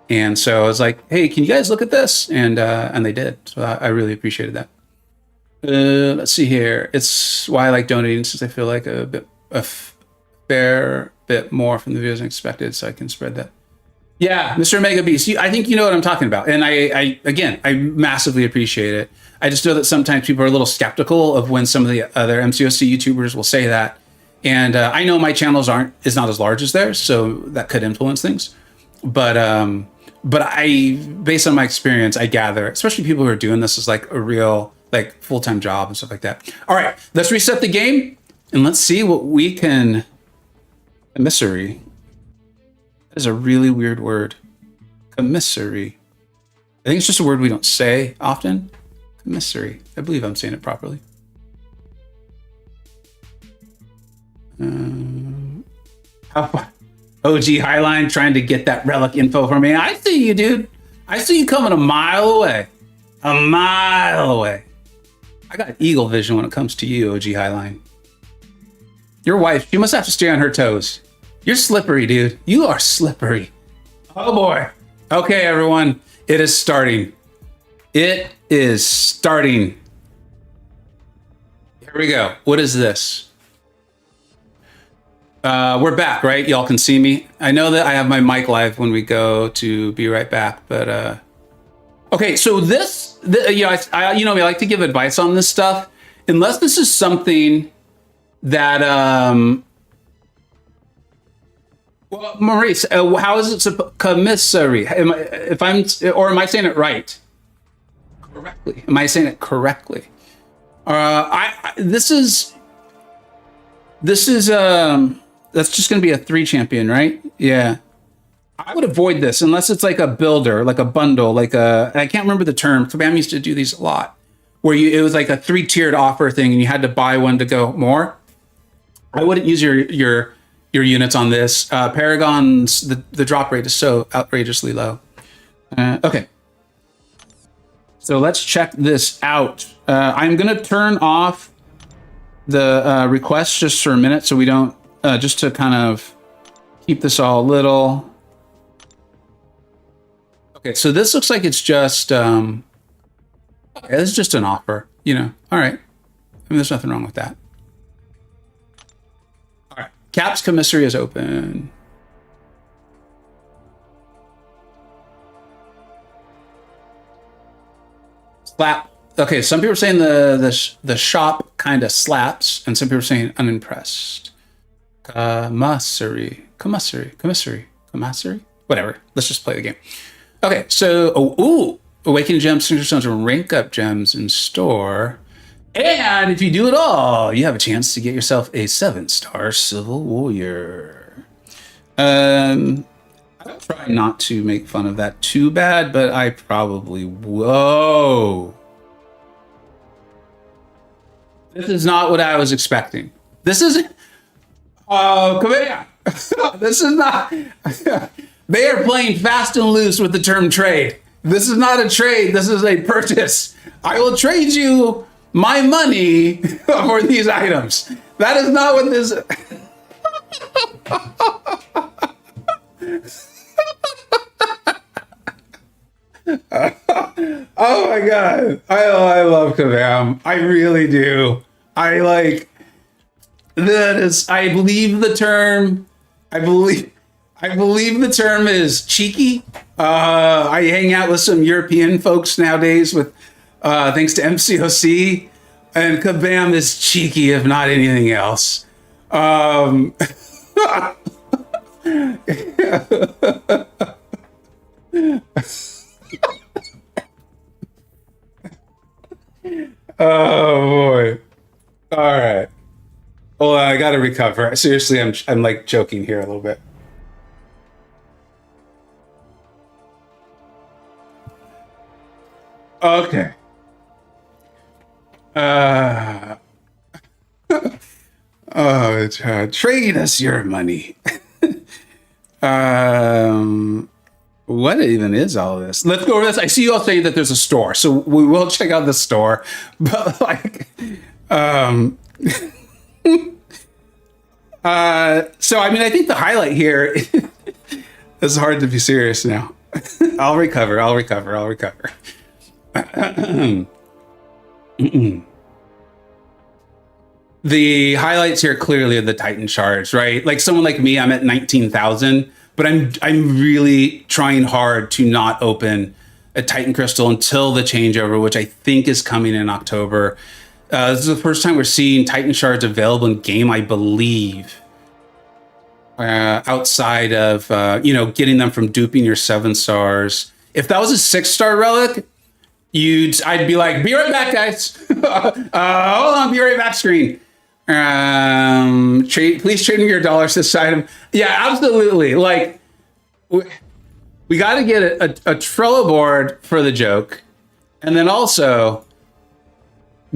And so I was like, hey, can you guys look at this? And they did. So I really appreciated that. Let's see here. It's why I like donating, since I feel like a fair bit more from the videos than expected, so I can spread that. Yeah, Mr. Mega Beast, I think you know what I'm talking about. And I massively appreciate it. I just know that sometimes people are a little skeptical of when some of the other MCoC YouTubers will say that. And I know my channels is not as large as theirs, so that could influence things. But based on my experience, I gather, especially people who are doing this as like a real like full-time job and stuff like that. All right, let's reset the game and let's see what we can. Commissary. That is a really weird word. Commissary. I think it's just a word we don't say often. Commissary. I believe I'm saying it properly. How far? OG Highline trying to get that relic info from me. I see you, dude. I see you coming a mile away. A mile away. I got eagle vision when it comes to you, OG Highline. Your wife, she must have to stay on her toes. You're slippery, dude. You are slippery. Oh boy. Okay, everyone. It is starting. It is starting. Here we go. What is this? We're back, right? Y'all can see me. I know that I have my mic live when we go to be right back, but okay. So I like to give advice on this stuff, unless this is something that Well, Maurice, how is it commissary? Or am I saying it right? Correctly. Am I saying it correctly? This is that's just going to be a 3 champion, right? Yeah. I would avoid this unless it's like a builder, like a bundle, I can't remember the term. Kabam used to do these a lot, where it was like a 3-tiered offer thing, and you had to buy one to go more. I wouldn't use your units on this. Paragon's the drop rate is so outrageously low. Okay, so let's check this out. I'm gonna turn off the requests just for a minute, so we don't just to kind of keep this all little. Okay, so this looks like it's just okay, this is just an offer, All right. I mean, there's nothing wrong with that. All right. Cap's Commissary is open. Slap. Okay, some people are saying the shop kind of slaps, and some people are saying unimpressed. Commissary. Whatever. Let's just play the game. Okay, so Awakening Gems, Signature Stones, and Rank Up Gems in store. And if you do it all, you have a chance to get yourself a 7-star Civil Warrior. I'll try not to make fun of that too bad, but I probably whoa. This is not what I was expecting. This isn't. Oh, come here. This is not. They are playing fast and loose with the term trade. This is not a trade. This is a purchase. I will trade you my money for these items. That is not what this. Oh my god. I love Kabam. I really do. I believe the term. I believe the term is cheeky. I hang out with some European folks nowadays with thanks to MCoC, and Kabam is cheeky if not anything else. Oh boy. All right. Well, I got to recover. Seriously, I'm like joking here a little bit. Okay. Trade us your money. What even is all of this? Let's go over this. I see you all saying that there's a store, so we will check out the store. But so I mean, I think the highlight here is hard to be serious now. I'll recover. The highlights here clearly are the Titan shards, right? Like someone like me, I'm at 19,000, but I'm really trying hard to not open a Titan crystal until the changeover, which I think is coming in October. This is the first time we're seeing Titan shards available in game, I believe. Outside of getting them from duping your 7 stars. If that was a 6-star relic, I'd be like, be right back, guys. Hold on, be right back screen. Please trade me your dollars this item. Yeah, absolutely. Like, we got to get a Trello board for the joke, and then also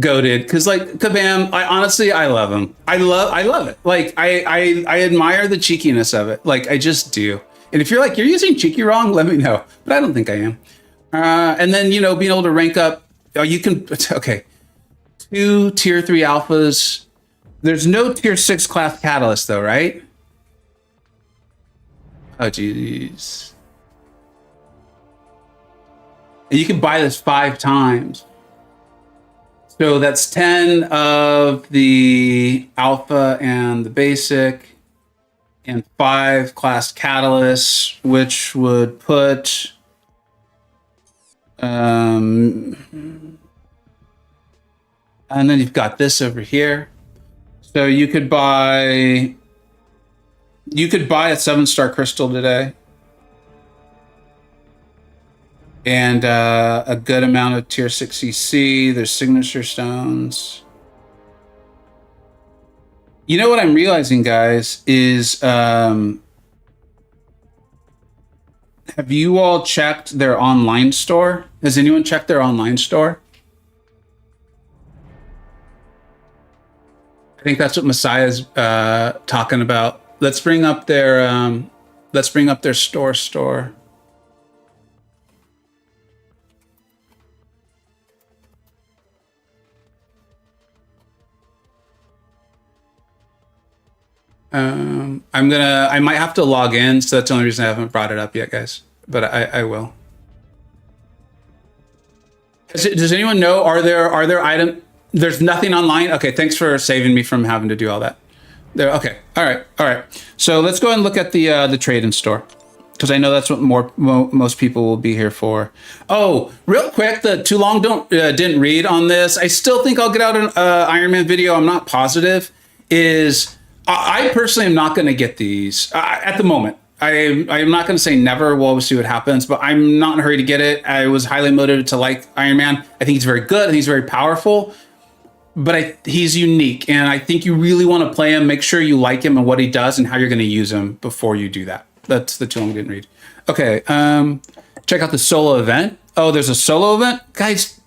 goated, because like Kabam, I love him. I love it. Like I admire the cheekiness of it. Like I just do. And if you're like you're using cheeky wrong, let me know. But I don't think I am. And then being able to rank up. You can 2 tier 3 alphas. There's no tier 6 class catalyst though, right? Oh jeez. And you can buy this 5 times. So that's 10 of the alpha and the basic, and 5 class catalysts, which would put and then you've got this over here. So you could buy You could buy a 7-star crystal today. And a good amount of tier 6 CC. There's signature stones. You know what I'm realizing, guys, is have you all checked their online store? Has anyone checked their online store? I think that's what Messiah's talking about. Let's bring up their store. I might have to log in, so that's the only reason I haven't brought it up yet, guys. But I will. Does anyone know? Are there items? There's nothing online. Okay, thanks for saving me from having to do all that. There. Okay. All right. So let's go ahead and look at the trade-in store, because I know that's what most people will be here for. Oh, real quick, the too long didn't read on this. I still think I'll get out an Iron Man video. I'm not positive. I personally am not going to get these at the moment. I'm not going to say never. We'll see what happens, but I'm not in a hurry to get it. I was highly motivated to like Iron Man. I think he's very good. I think he's very powerful, but he's unique, and I think you really want to play him. Make sure you like him and what he does and how you're going to use him before you do that. That's the two I didn't read. Okay, check out the solo event. Oh, there's a solo event, guys.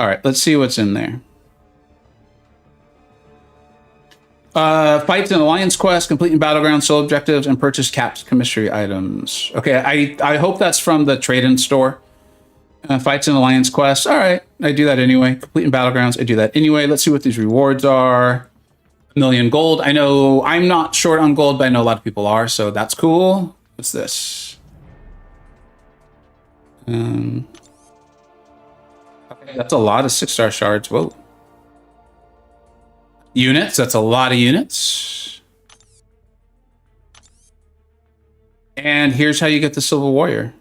All right, let's see what's in there. Fights and alliance quests, completing battleground solo objectives, and purchase caps commissary items. Okay, I hope that's from the trade-in store. Fights and alliance quests. All right, I do that anyway. Completing battlegrounds, I do that anyway. Let's see what these rewards are. 1,000,000 gold. I know I'm not short on gold, but I know a lot of people are, so that's cool. What's this? Okay, that's a lot of 6-star shards. Whoa. Units, that's a lot of units. And here's how you get the Silver Warrior.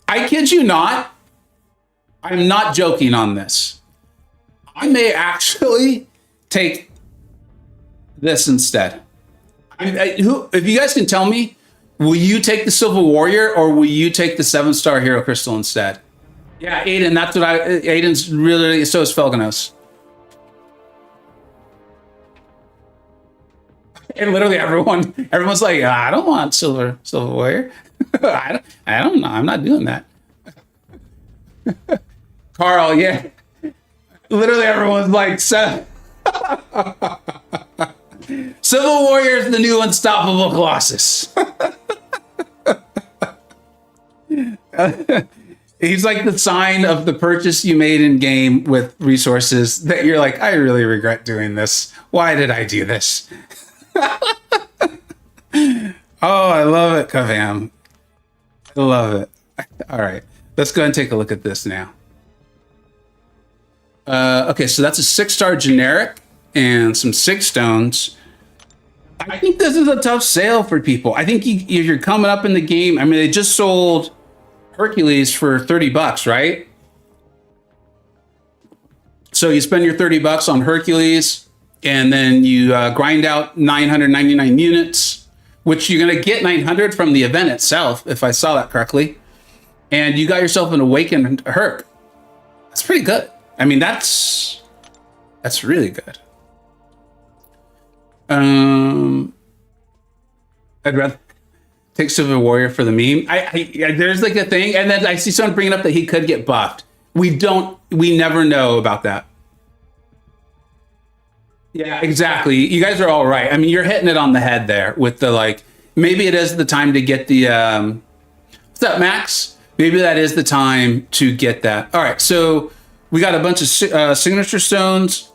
I kid you not. I'm not joking on this. I may actually take this instead. If you guys can tell me, will you take the Silver Warrior or will you take the 7-star Hero Crystal instead? Yeah, Aiden, that's what Aiden's really, so is Felganos. And literally everyone's like, I don't want Silver Warrior. I don't know. I'm not doing that. Carl, yeah. Literally everyone's like, Silver Warrior is the new unstoppable Colossus. He's like the sign of the purchase you made in game with resources that you're like, I really regret doing this. Why did I do this? Oh, I love it, Kavam. I love it. All right, let's go ahead and take a look at this now. Okay, so that's a 6-star generic and some 6 stones. I think this is a tough sale for people. I think if you're coming up in the game, I mean, they just sold Hercules for $30, right? So you spend your $30 on Hercules, and then you grind out 999 units, which you're going to get 900 from the event itself, if I saw that correctly. And you got yourself an Awakened Herc. That's pretty good. I mean, that's really good. I'd rather take Silver Warrior for the meme. There's like a thing, and then I see someone bringing up that he could get buffed. We never know about that. Yeah, exactly. You guys are all right. I mean, you're hitting it on the head there with the, like, maybe it is the time to get the, what's up, Max? Maybe that is the time to get that. All right, so we got a bunch of signature stones.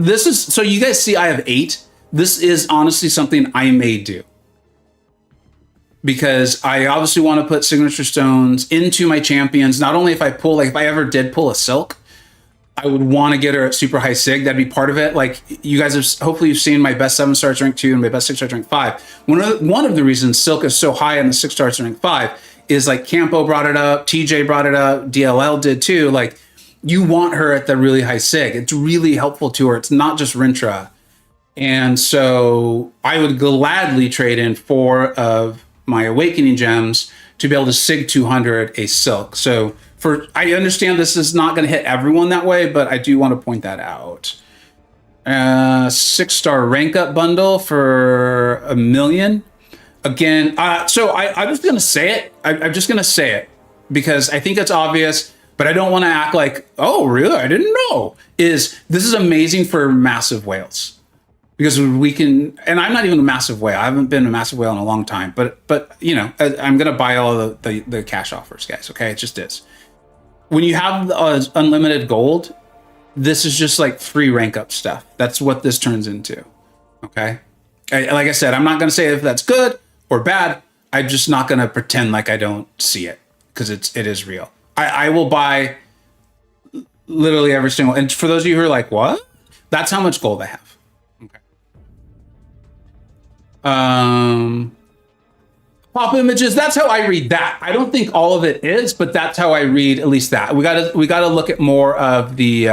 So you guys see I have 8. This is honestly something I may do, because I obviously want to put signature stones into my champions. Not only if I ever did pull a Silk, I would want to get her at super high sig. That'd be part of it. Like, you guys have, hopefully you've seen my best 7 stars rank 2 and my best 6 stars rank 5. One of the reasons Silk is so high on the 6 stars rank 5 is like Campo brought it up, TJ brought it up, DLL did too. Like you want her at the really high sig. It's really helpful to her. It's not just Rintra. And so I would gladly trade in 4 of my Awakening gems to be able to sig 200 a Silk. So I understand this is not going to hit everyone that way, but I do want to point that out. 6-star rank up bundle for $1 million. Again, so I'm just going to say it. I'm just going to say it because I think it's obvious, but I don't want to act like, oh, really? I didn't know. This is amazing for massive whales. Because we can, and I'm not even a massive whale. I haven't been a massive whale in a long time, but you know, I'm gonna buy all of the cash offers, guys. Okay, it just is. When you have unlimited gold, this is just like free rank up stuff. That's what this turns into. Okay, like I said, I'm not gonna say if that's good or bad. I'm just not gonna pretend like I don't see it because it is real. I will buy literally every single. And for those of you who are like, what? That's how much gold I have. Pop images, that's how I read that. I don't think all of it is, but that's how I read at least that. We gotta look at more of the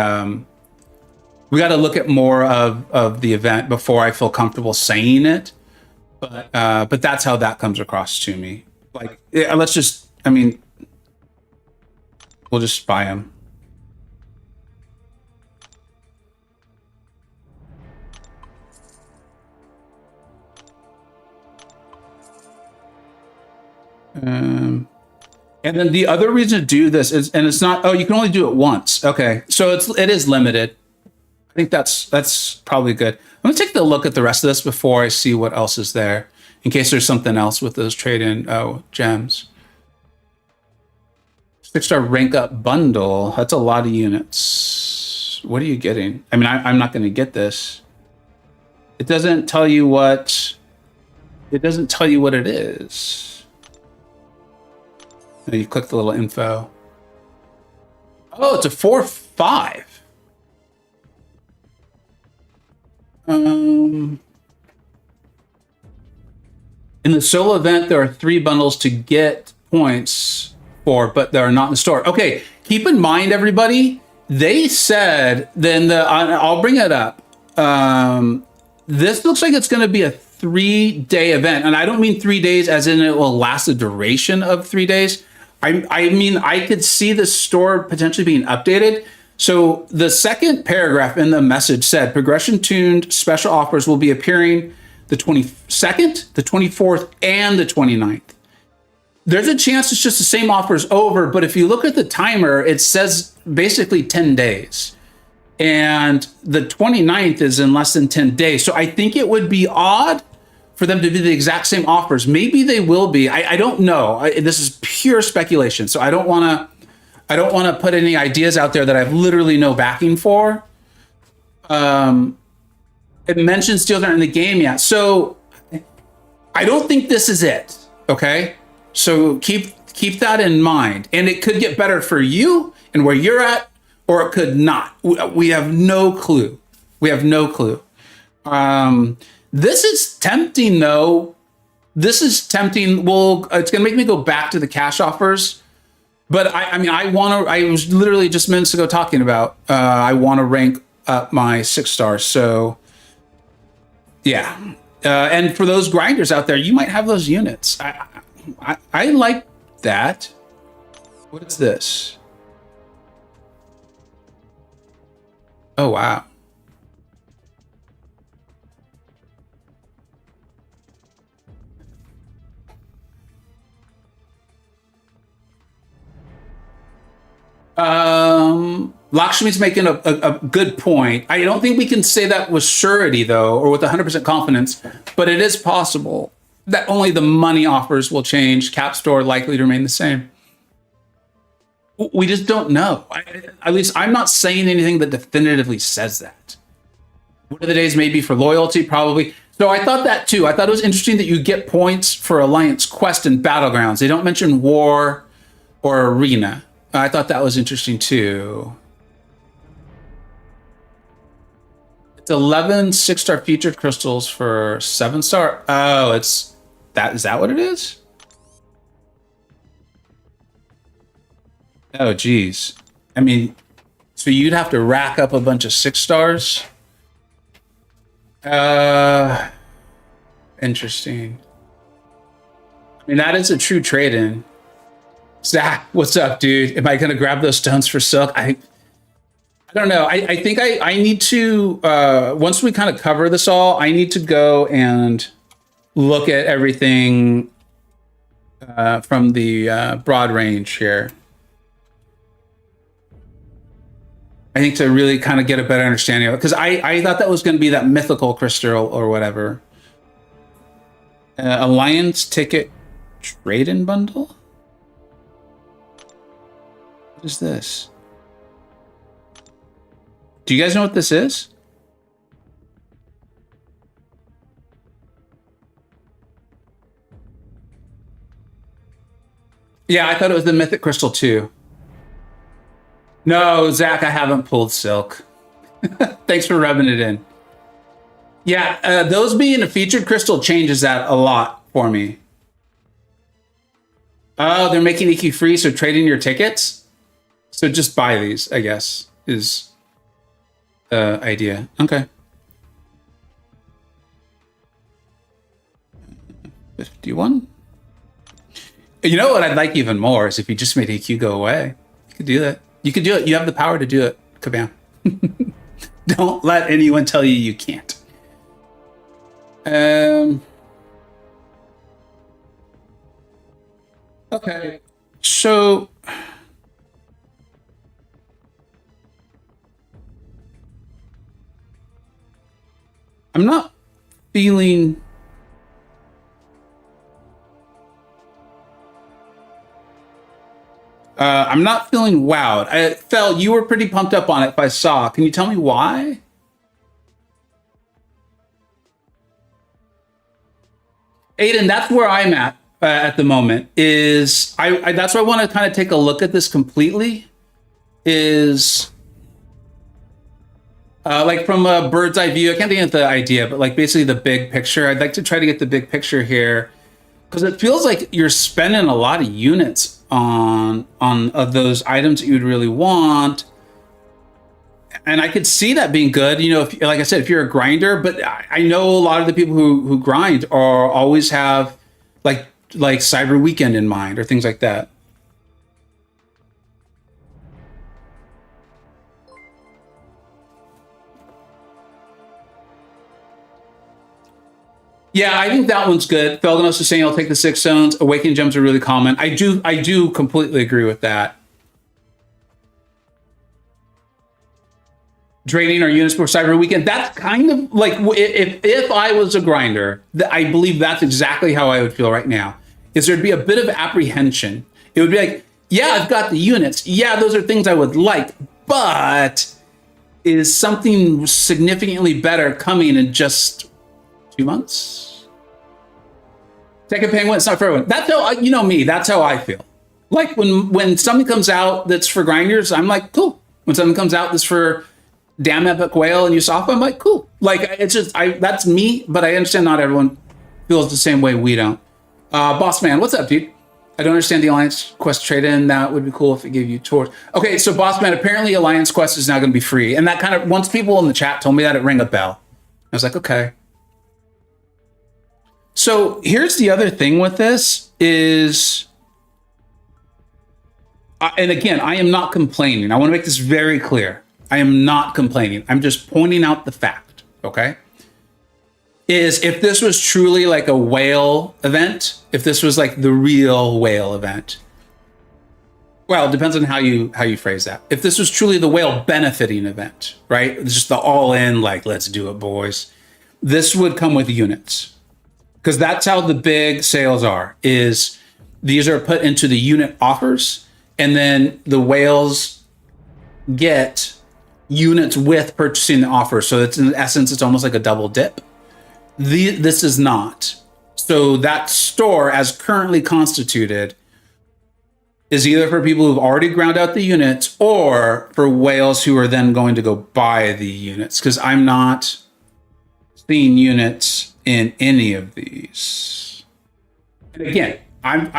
the event before I feel comfortable saying it. But that's how that comes across to me. Like we'll just buy them. And then the other reason to do this is, and it's not, oh, you can only do it once. Okay. So it is limited. I think that's probably good. I'm gonna take a look at the rest of this before I see what else is there in case there's something else with those trade-in gems. 6-star rank up bundle. That's a lot of units. What are you getting? I mean, I'm not gonna get this. It doesn't tell you what it is. You click the little info. Oh, it's a 4/5. In the solo event, there are 3 bundles to get points for, but they're not in the store. Okay, keep in mind, everybody. They said I'll bring it up. This looks like it's going to be a 3-day event, and I don't mean 3 days as in it will last the duration of 3 days. I mean, I could see the store potentially being updated. So the second paragraph in the message said, progression tuned special offers will be appearing the 22nd, the 24th, and the 29th. There's a chance it's just the same offers over, but if you look at the timer, it says basically 10 days. And the 29th is in less than 10 days. So I think it would be odd for them to do the exact same offers. Maybe they will be. I don't know. This is pure speculation. So I don't want to put any ideas out there that I've literally no backing for. It mentions steals aren't in the game yet. So I don't think this is it. Okay. So keep that in mind. And it could get better for you and where you're at, or it could not. We have no clue. This is tempting, though. This is tempting. Well, it's going to make me go back to the cash offers. But I was literally just minutes ago talking about, I want to rank up my 6-stars. So, yeah. And for those grinders out there, you might have those units. I like that. What is this? Oh, wow. Lakshmi's making a good point. I don't think we can say that with surety, though, or with 100% confidence, but it is possible that only the money offers will change. Cap store likely to remain the same. We just don't know. At least I'm not saying anything that definitively says that. What are the days maybe for loyalty? Probably. So I thought that too. I thought it was interesting that you get points for Alliance Quest and Battlegrounds. They don't mention War or Arena. I thought that was interesting too. It's 11 6-star featured crystals for 7-star. Oh, is that what it is? Oh, geez. I mean, so you'd have to rack up a bunch of 6 stars. Uh, Interesting. I mean, that is a true trade-in. Zach, what's up, dude? Am I gonna grab those stones for silk? I don't know. I think I need to once we kind of cover this all, I need to go and look at everything from the broad range here. I think to really kind of get a better understanding of it, because I thought that was going to be that mythical crystal or whatever. Alliance ticket trade-in bundle? What is this? Do you guys know what this is? Yeah, I thought it was the Mythic Crystal too. No, Zach, I haven't pulled silk. Thanks for rubbing it in. Yeah, those being a featured crystal changes that a lot for me. Oh, they're making EQ free, so trade in your tickets? So just buy these, I guess, is the idea. Okay. 51? You know what I'd like even more is if you just made EQ go away. You could do that. You could do it. You have the power to do it, Kabam. Don't let anyone tell you you can't. Okay. So I'm not feeling I'm not feeling wowed. Fel, you were pretty pumped up on it if I saw. Can you tell me why? Aiden, that's where I'm at the moment. Is I that's why I want to kind of take a look at this completely. Is like from a bird's eye view. I can't think of the idea, but like basically the big picture. I'd like to try to get the big picture here because it feels like you're spending a lot of units on those items that you'd really want, and I could see that being good. You know, if, like I said, if you're a grinder, but I know a lot of the people who grind are always have like Cyber Weekend in mind or things like that. Yeah, I think that one's good. Felganos is saying I'll take the 6 zones. Awakening gems are really common. I do completely agree with that. Draining our units for Cyber Weekend. That's kind of like if I was a grinder, I believe that's exactly how I would feel right now. Is there'd be a bit of apprehension. It would be like, yeah, I've got the units. Yeah, those are things I would like, but is something significantly better coming in just 2 months? Take a penguin, it's not for everyone. That's how, you know me, that's how I feel. Like when something comes out that's for grinders, I'm like, cool. When something comes out that's for Damn Epic Whale and Usopp, I'm like, cool. Like, it's just, that's me, but I understand not everyone feels the same way we don't. Boss Man, what's up, dude? I don't understand the Alliance Quest trade-in. That would be cool if it gave you tours. Okay, so Boss Man, apparently Alliance Quest is now going to be free. And that kind of, once people in the chat told me that, it rang a bell. I was like, okay. So here's the other thing with this is, and again, I am not complaining. I want to make this very clear. I am not complaining. I'm just pointing out the fact, okay? Is if this was truly like a whale event, if this was like the real whale event, well, it depends on how you phrase that. If this was truly the whale benefiting event, right? It's just the all in, like, let's do it, boys. This would come with units. Because that's how the big sales are, is these are put into the unit offers, and then the whales get units with purchasing the offer. So it's, in essence, it's almost like a double dip. This is not. So that store, as currently constituted, is either for people who've already ground out the units or for whales who are then going to go buy the units. Because I'm not seeing units in any of these. And again, I'm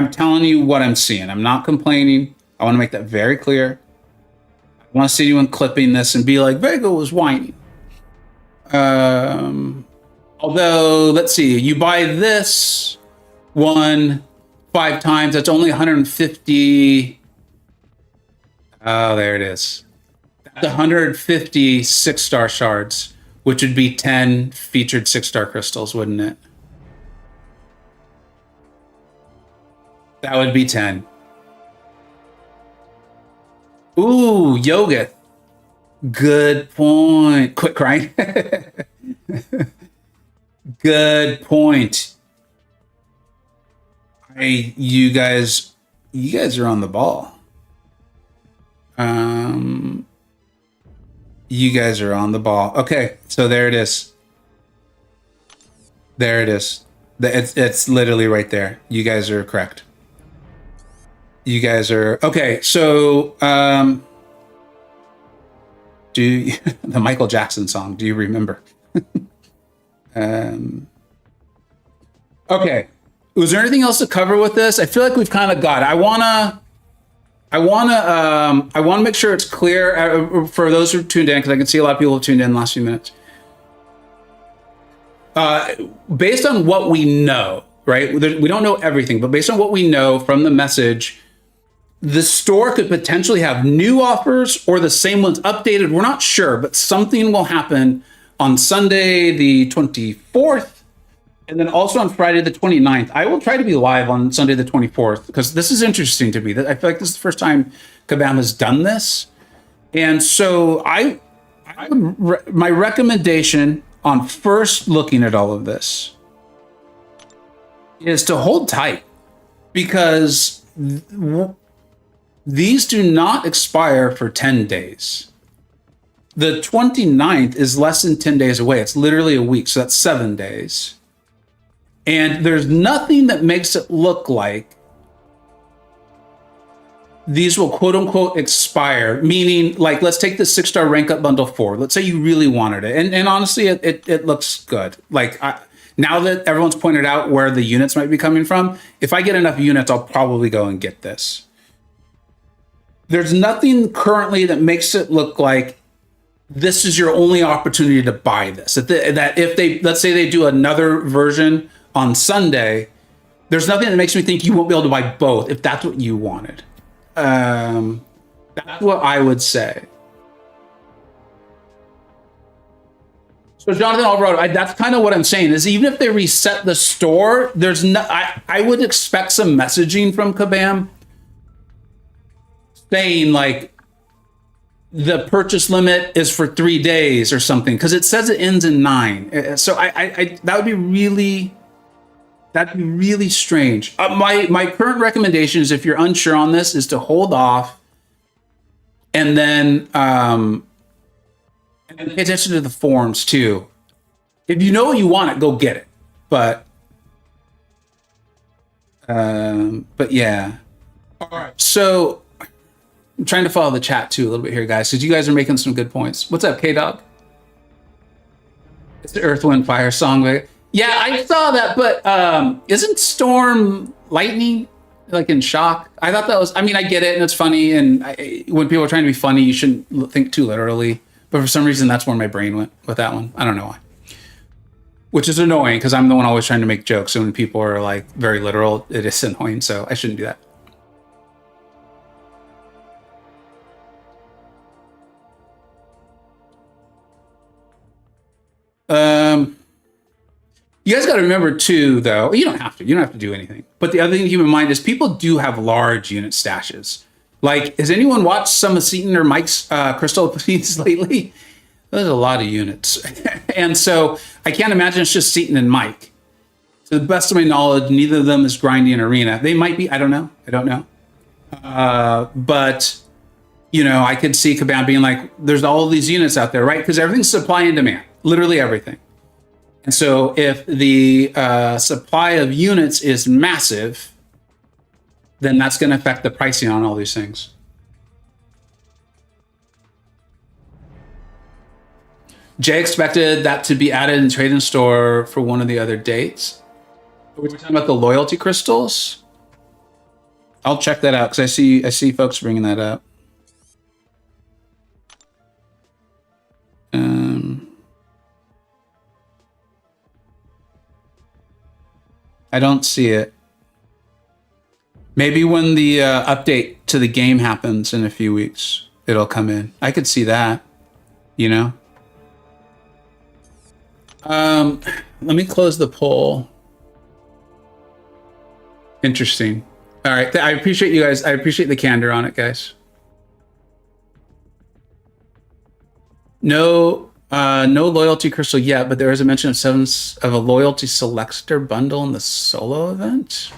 telling you what I'm seeing. I'm not complaining. I want to make that very clear. I want to see anyone clipping this and be like, Vega was whining. Although, let's see, you buy this one 5 times, that's only 150. Oh, there it is. That's 150 6-star shards, which would be 10 featured 6-star crystals, wouldn't it? That would be 10. Ooh, yoga. Good point. Quit crying. Good point. You guys are on the ball. You guys are on the ball. Okay, so there it is. There it is. It's literally right there. You guys are correct. You guys are okay. So, the Michael Jackson song? Do you remember? Okay. Was there anything else to cover with this? I feel like we've kind of got it. I want to make sure it's clear for those who tuned in, because I can see a lot of people have tuned in the last few minutes. Based on what we know, right? We don't know everything, but based on what we know from the message, the store could potentially have new offers or the same ones updated. We're not sure, but something will happen on Sunday, the 24th. And then also on Friday, the 29th. I will try to be live on Sunday, the 24th, because this is interesting to me. I feel like this is the first time Kabam has done this. And so my recommendation on first looking at all of this is to hold tight, because these do not expire for 10 days. The 29th is less than 10 days away. It's literally a week, so that's 7 days. And there's nothing that makes it look like these will quote unquote expire, meaning like, let's take the 6-star rank up bundle 4. Let's say you really wanted it. And honestly, it looks good. Like now that everyone's pointed out where the units might be coming from, if I get enough units, I'll probably go and get this. There's nothing currently that makes it look like this is your only opportunity to buy this. That if they, let's say they do another version on Sunday, there's nothing that makes me think you won't be able to buy both if that's what you wanted. That's what I would say. So Jonathan Alvarado, that's kind of what I'm saying, is even if they reset the store, there's no, I would expect some messaging from Kabam saying like the purchase limit is for 3 days or something, because it says it ends in 9. So I that would be really, that'd be really strange. My current recommendation is, if you're unsure on this, is to hold off and then and pay attention to the forums too. If you know you want it, go get it. But yeah. All right. So I'm trying to follow the chat too a little bit here, guys, because you guys are making some good points. What's up, K-Dog? It's the Earth, Wind, Fire song. Yeah, I saw that, but isn't Storm Lightning like in shock? I thought that was, I mean, I get it and it's funny, and when people are trying to be funny, you shouldn't think too literally. But for some reason, that's where my brain went with that one. I don't know why. Which is annoying, because I'm the one always trying to make jokes. So when people are like very literal, it is annoying. So I shouldn't do that. You guys got to remember too, though, you don't have to do anything. But the other thing to keep in mind is people do have large unit stashes. Like, has anyone watched some of Seaton or Mike's crystal feeds lately? There's a lot of units. And so I can't imagine it's just Seaton and Mike. To the best of my knowledge, neither of them is grinding arena. They might be, I don't know. But, you know, I could see Kabam being like, there's all these units out there, right? Because everything's supply and demand, literally everything. And so if the supply of units is massive, then that's going to affect the pricing on all these things. Jay expected that to be added in trade and store for one of the other dates. Are we talking about the loyalty crystals? I'll check that out because I see folks bringing that up. I don't see it. Maybe when the update to the game happens in a few weeks, it'll come in. I could see that, you know? Let me close the poll. Interesting. All right. I appreciate you guys. I appreciate the candor on it, guys. No loyalty crystal yet, but there is a mention of a loyalty selector bundle in the solo event.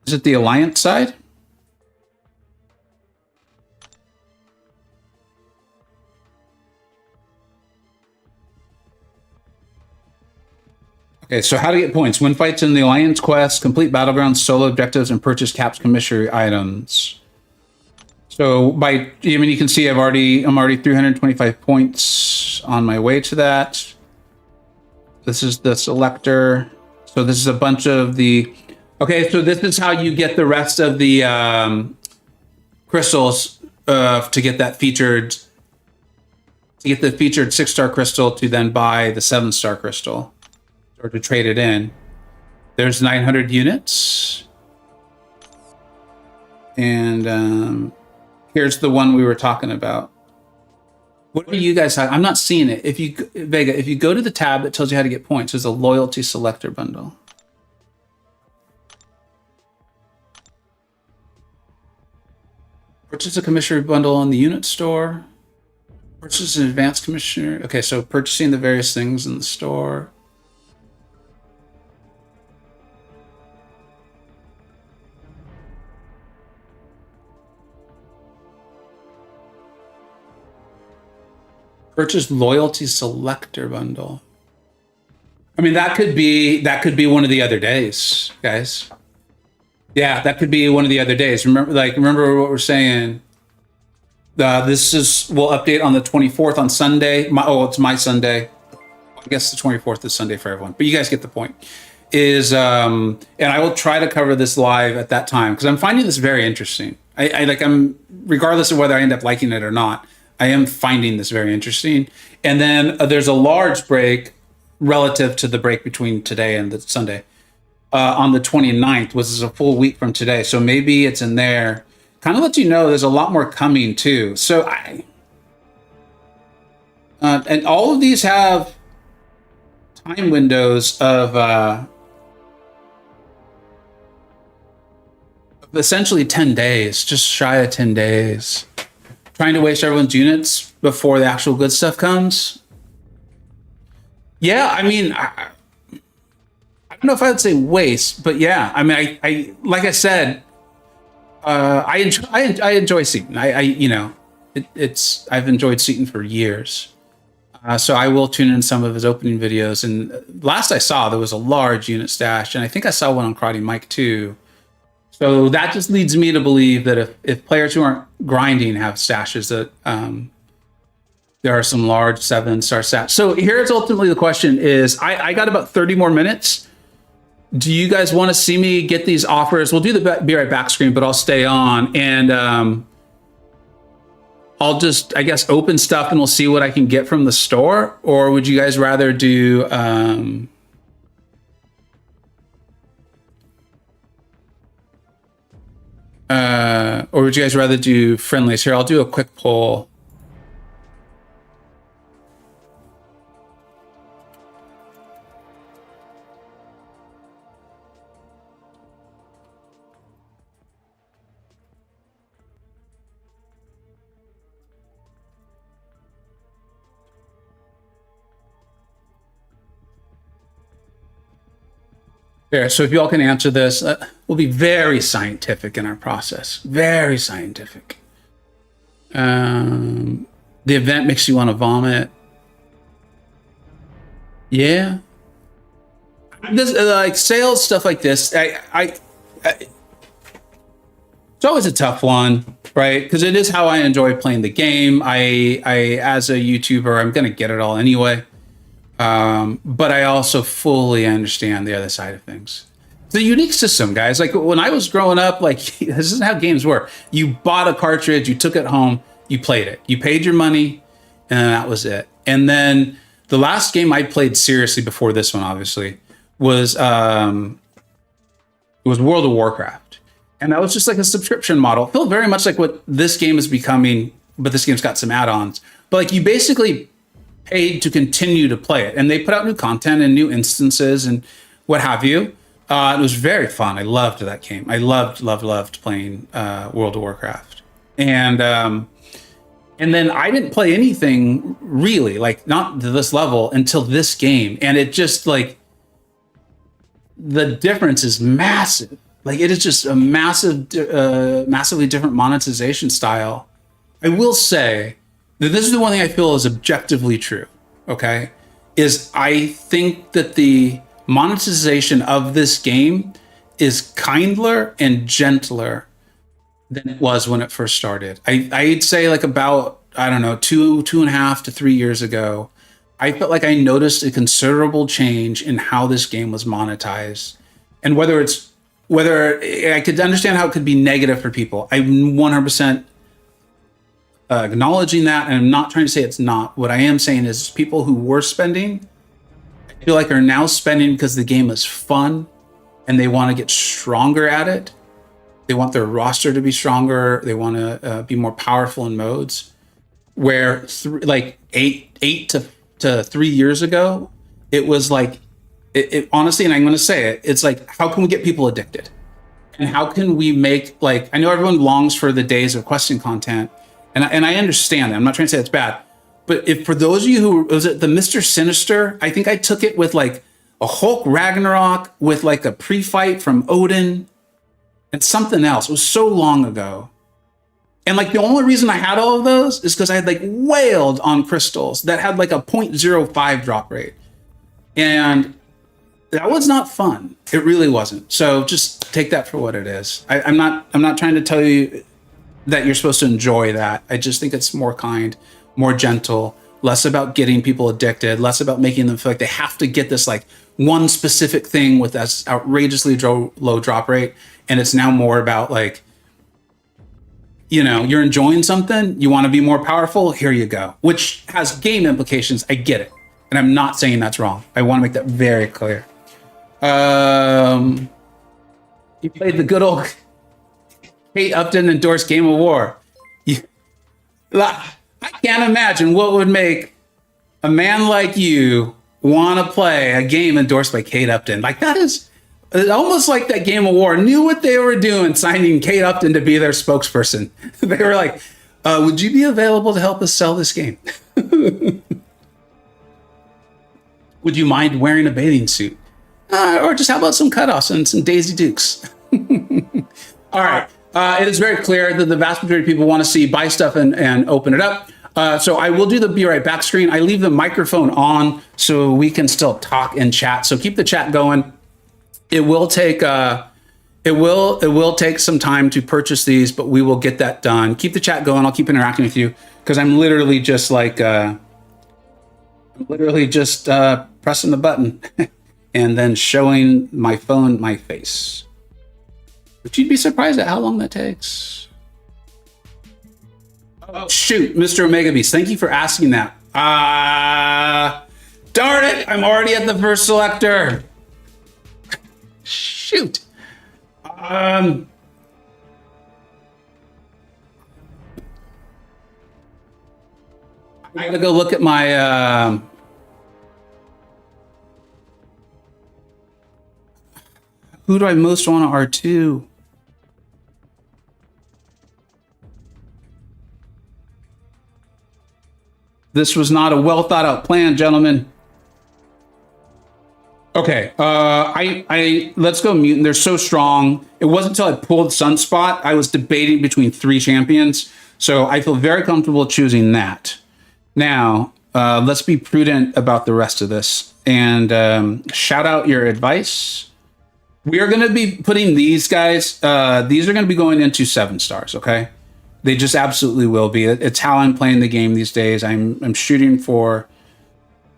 Is it the Alliance side? Okay, so how to get points. Win fights in the Alliance quest, complete battlegrounds, solo objectives, and purchase caps commissary items. So you can see I'm already 325 points on my way to that. This is the selector. So this is a bunch of the... Okay, so this is how you get the rest of the crystals to get that featured... To get the featured 6-star crystal to then buy the 7-star crystal. Or to trade it in. There's 900 units. And here's the one we were talking about. What do you guys have? I'm not seeing it. If you go to the tab that tells you how to get points, there's a loyalty selector bundle. Purchase a commissary bundle on the unit store. Purchase an advanced commissioner. Okay, so purchasing the various things in the store. Purchase loyalty selector bundle. I mean, that could be one of the other days, guys. Yeah, that could be one of the other days. Remember what we're saying. We'll update on the 24th on Sunday. It's my Sunday. I guess the 24th is Sunday for everyone, but you guys get the point. And I will try to cover this live at that time because I'm finding this very interesting. I'm regardless of whether I end up liking it or not. I am finding this very interesting. And then there's a large break relative to the break between today and the Sunday on the 29th, which is a full week from today. So maybe it's in there. Kind of lets you know there's a lot more coming too. So and all of these have time windows of essentially 10 days, just shy of 10 days. Trying to waste everyone's units before the actual good stuff comes. Yeah, I mean, I don't know if I would say waste, but yeah, I mean, I like I said, I enjoy Seaton. I've enjoyed Seaton for years. So I will tune in some of his opening videos. And last I saw, there was a large unit stash, and I think I saw one on Karate Mike too. So that just leads me to believe that if players who aren't grinding have stashes, that there are some large 7-star stats. So here's ultimately the question is, I got about 30 more minutes. Do you guys want to see me get these offers? We'll do the be right back screen, but I'll stay on. And I'll just, I guess, open stuff and we'll see what I can get from the store. Or would you guys rather do... or would you guys rather do friendlies? Here, I'll do a quick poll. There, so if y'all can answer this, we'll be very scientific in our process. Very scientific. The event makes you want to vomit. Yeah. This like sales stuff like this. It's always a tough one, right? Because it is how I enjoy playing the game. I as a YouTuber, I'm gonna get it all anyway. But I also fully understand the other side of things. It's a unique system, guys. Like when I was growing up, like this is how games work. You bought a cartridge, you took it home, you played it, you paid your money, and that was it. And then the last game I played seriously before this one, obviously, was it was World of Warcraft, and that was just like a subscription model. It felt very much like what this game is becoming, but this game's got some add-ons. But like you basically paid to continue to play it, and they put out new content and new instances and what have you. It was very fun. I loved that game. I loved playing World of Warcraft, and then I didn't play anything really, like not to this level until this game, and it just like the difference is massive. Like it is just a massively different monetization style. I will say that this is the one thing I feel is objectively true. Okay, is I think that the monetization of this game is kinder and gentler than it was when it first started. I'd say like about, I don't know, 2.5 to 3 years ago, I felt like I noticed a considerable change in how this game was monetized. And whether I could understand how it could be negative for people. I'm 100% acknowledging that, and I'm not trying to say it's not. What I am saying is people who were spending, I feel like are now spending because the game is fun and they want to get stronger at it. They want their roster to be stronger. They want to be more powerful in modes. Where like eight to 3 years ago, it was like, it honestly, and I'm going to say it, it's like, how can we get people addicted? And how can we make, like, I know everyone longs for the days of questing content, and I understand that. I'm not trying to say it's bad. But if for those of you who, was it the Mr. Sinister? I think I took it with like a Hulk Ragnarok with like a pre-fight from Odin and something else. It was so long ago. And like the only reason I had all of those is because I had like wailed on crystals that had like a 0.05 drop rate. And that was not fun. It really wasn't. So just take that for what it is. I'm not trying to tell you that you're supposed to enjoy that. I just think it's more kind, more gentle, less about getting people addicted, less about making them feel like they have to get this like one specific thing with that outrageously low drop rate. And it's now more about like, you know, you're enjoying something, you want to be more powerful, here you go, which has game implications. I get it. And I'm not saying that's wrong. I want to make that very clear. You played the good old Kate Upton endorsed Game of War. I can't imagine what would make a man like you want to play a game endorsed by Kate Upton. Like that is almost like that Game of War knew what they were doing, signing Kate Upton to be their spokesperson. They were like, would you be available to help us sell this game? Would you mind wearing a bathing suit? Or just how about some cutoffs and some Daisy Dukes? All right. It is very clear that the vast majority of people want to see buy stuff and open it up. So I will do the be right back screen. I leave the microphone on so we can still talk and chat. So keep the chat going. It will take some time to purchase these, but we will get that done. Keep the chat going. I'll keep interacting with you because I'm literally just like pressing the button and then showing my phone my face. But you'd be surprised at how long that takes. Oh, shoot, Mr. Omega Beast, thank you for asking that. Darn it, I'm already at the first selector. Shoot. I gotta go look at my who do I most want to R2? This was not a well thought out plan, gentlemen. Okay, let's go mutant. They're so strong. It wasn't until I pulled Sunspot, I was debating between 3 champions. So I feel very comfortable choosing that. Now, let's be prudent about the rest of this and shout out your advice. We are going to be putting these guys, these are going to be going into 7 stars, okay? They just absolutely will be. It's how I'm playing the game these days. I'm shooting for,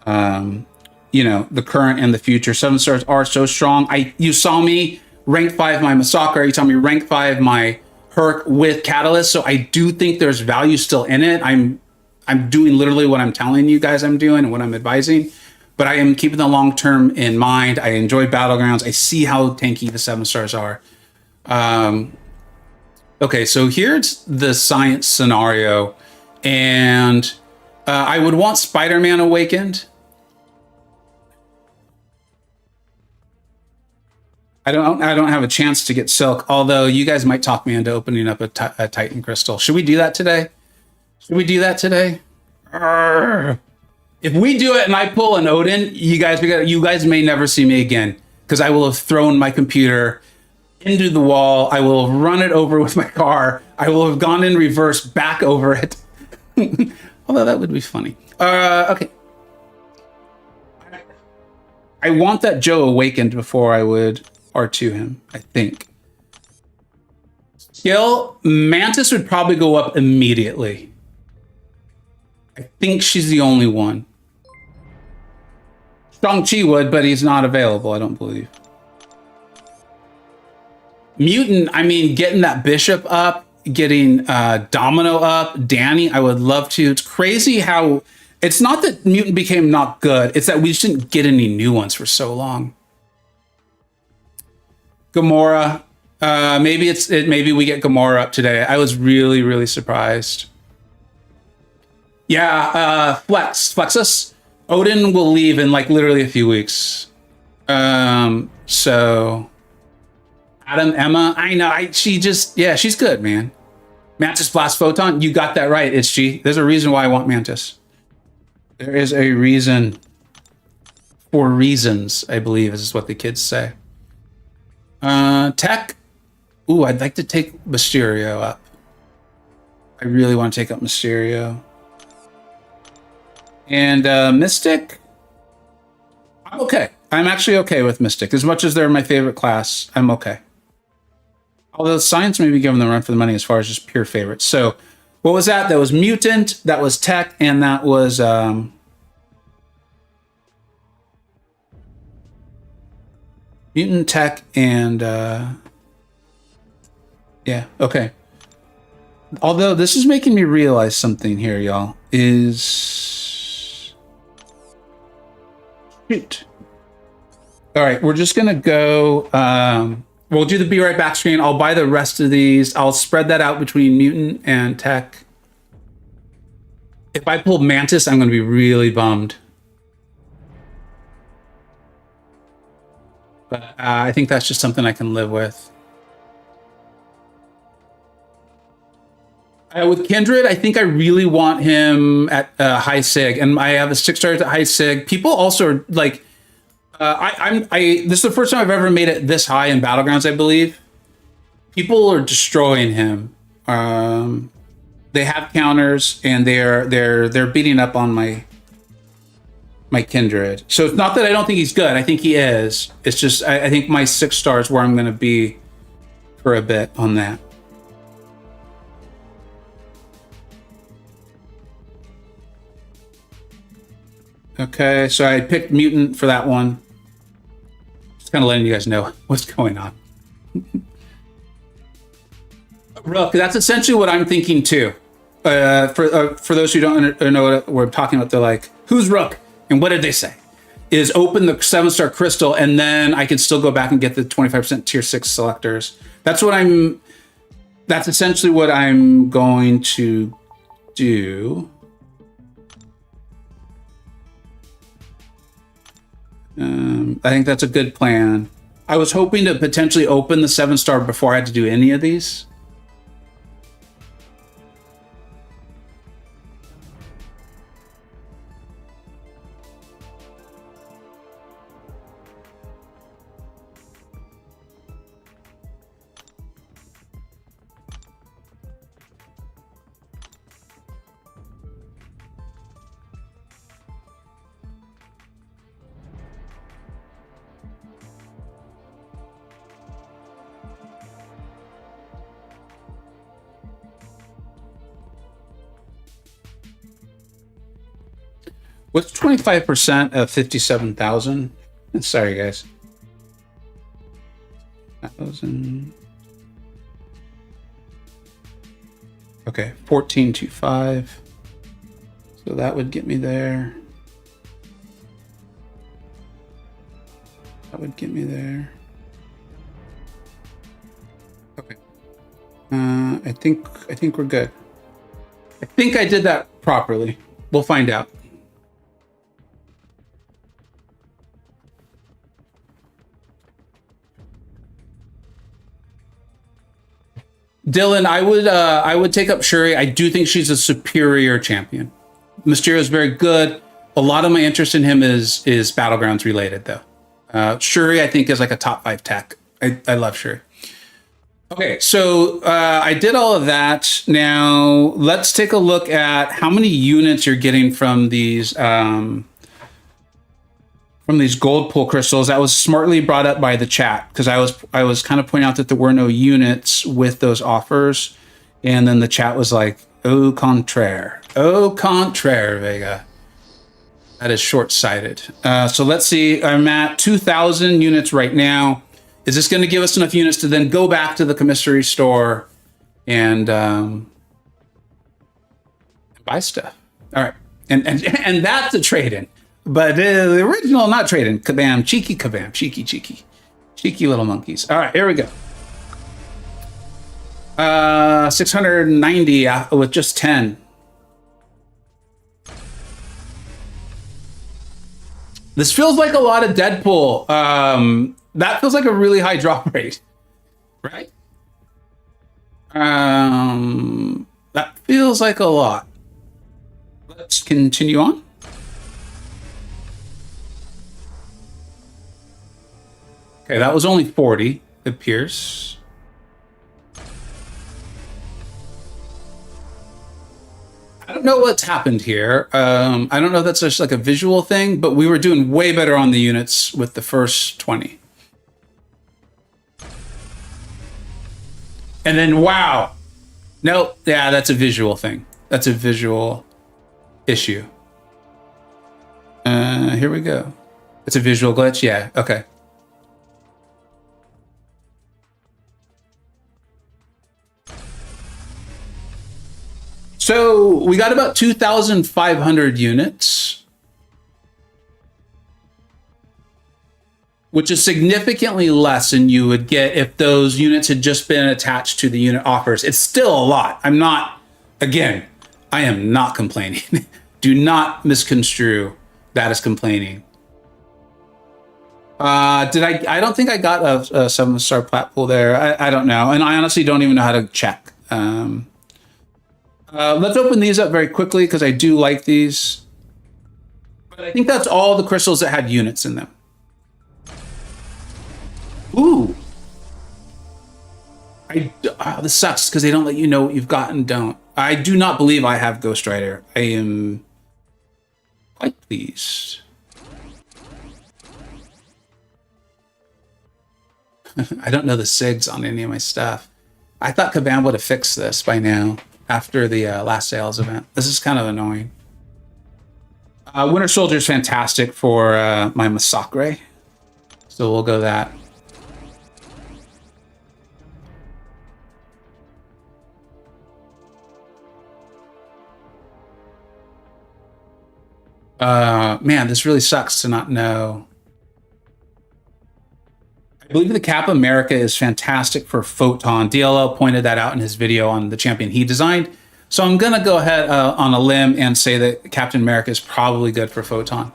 you know, the current and the future. 7 stars are so strong. You saw me rank 5 my MCoC. You saw me rank 5 my Herc with Catalyst. So I do think there's value still in it. I'm doing literally what I'm telling you guys I'm doing and what I'm advising. But I am keeping the long term in mind. I enjoy Battlegrounds. I see how tanky the 7 stars are. Okay, so here's the science scenario, and I would want Spider-Man Awakened. I don't have a chance to get Silk, although you guys might talk me into opening up a Titan Crystal. Should we do that today? Should we do that today? Arrgh. If we do it and I pull an Odin, you guys may never see me again, because I will have thrown my computer into the wall. I will have run it over with my car. I will have gone in reverse back over it. Although that would be funny. Okay. I want that Joe Awakened before I would R2 him, I think. Skill, Mantis would probably go up immediately. I think she's the only one. Shang-Chi would, but he's not available, I don't believe. Mutant, I mean, getting that Bishop up, getting Domino up, Danny, I would love to. It's crazy how, it's not that Mutant became not good, it's that we just didn't get any new ones for so long. Gamora, maybe we get Gamora up today. I was really, really surprised. Yeah, Flexus. Odin will leave in like literally a few weeks. So Adam, Emma, I know, she's good, man. Mantis Blast Photon, you got that right, it's G. There's a reason why I want Mantis. There is a reason. For reasons, I believe, is what the kids say. Tech. Ooh, I'd like to take Mysterio up. I really want to take up Mysterio. And Mystic. I'm okay. I'm actually okay with Mystic. As much as they're my favorite class, I'm okay. Although Science may be giving them a run for the money as far as just pure favorites. So what was that? That was Mutant, that was Tech, and that was Mutant, Tech, and yeah, okay. Although this is making me realize something here, y'all, is... Shoot. All right, we're just gonna go, we'll do the be right back screen. I'll buy the rest of these. I'll spread that out between Mutant and Tech. If I pull Mantis, I'm gonna be really bummed. But I think that's just something I can live with. With Kindred, I think I really want him at high sig, and I have a 6 stars at high sig. People also are like, this is the first time I've ever made it this high in Battlegrounds, I believe. People are destroying him. They have counters, and they're beating up on my Kindred. So it's not that I don't think he's good. I think he is. It's just I think my 6 stars where I'm going to be for a bit on that. Okay, so I picked Mutant for that one. Just kind of letting you guys know what's going on. Rook, that's essentially what I'm thinking too. For those who don't know what we're talking about, they're like, who's Rook? And what did they say? Is open the 7-star crystal, and then I can still go back and get the 25% tier 6 selectors. That's essentially what I'm going to do. I think that's a good plan. I was hoping to potentially open the 7-star before I had to do any of these. What's 25% of 57,000? Sorry, guys. 1,000. Okay, 1425. So that would get me there. That would get me there. Okay. I think we're good. I think I did that properly. We'll find out. Dylan, I would take up Shuri. I do think she's a superior champion. Mysterio is very good. A lot of my interest in him is Battlegrounds related, though. Shuri, I think, is like a top 5 tech. I love Shuri. Okay, so I did all of that. Now let's take a look at how many units you're getting from these gold pool crystals. That was smartly brought up by the chat because I was kind of pointing out that there were no units with those offers, and then the chat was like, "Au contraire, Vega." That is short-sighted. So let's see. I'm at 2,000 units right now. Is this going to give us enough units to then go back to the commissary store and buy stuff? All right, and that's a trade-in. But the original, not trade-in. Kabam, cheeky kabam, cheeky little monkeys. All right, here we go. 690 with just 10. This feels like a lot of Deadpool. That feels like a really high drop rate, right? That feels like a lot. Let's continue on. Okay, that was only 40, it appears. I don't know what's happened here. I don't know if that's just like a visual thing, but we were doing way better on the units with the first 20. And then, wow. No, yeah, that's a visual thing. That's a visual issue. Here we go. It's a visual glitch? Yeah, okay. So we got about 2,500 units, which is significantly less than you would get if those units had just been attached to the unit offers. It's still a lot. I'm not, again, I am not complaining. Do not misconstrue that as complaining. I don't think I got a 7-star plat pool there. I don't know. And I honestly don't even know how to check. Let's open these up very quickly because I do like these. But I think that's all the crystals that had units in them. Ooh. This sucks because they don't let you know what you've got and don't. I do not believe I have Ghost Rider. I am quite pleased. I don't know the SIGs on any of my stuff. I thought Kabam would have fixed this by now after the last sales event. This is kind of annoying. Winter Soldier is fantastic for my Masacre. So we'll go that. Man, this really sucks to not know. I believe the Cap America is fantastic for Photon. DLL pointed that out in his video on the champion he designed. So I'm going to go ahead on a limb and say that Captain America is probably good for Photon.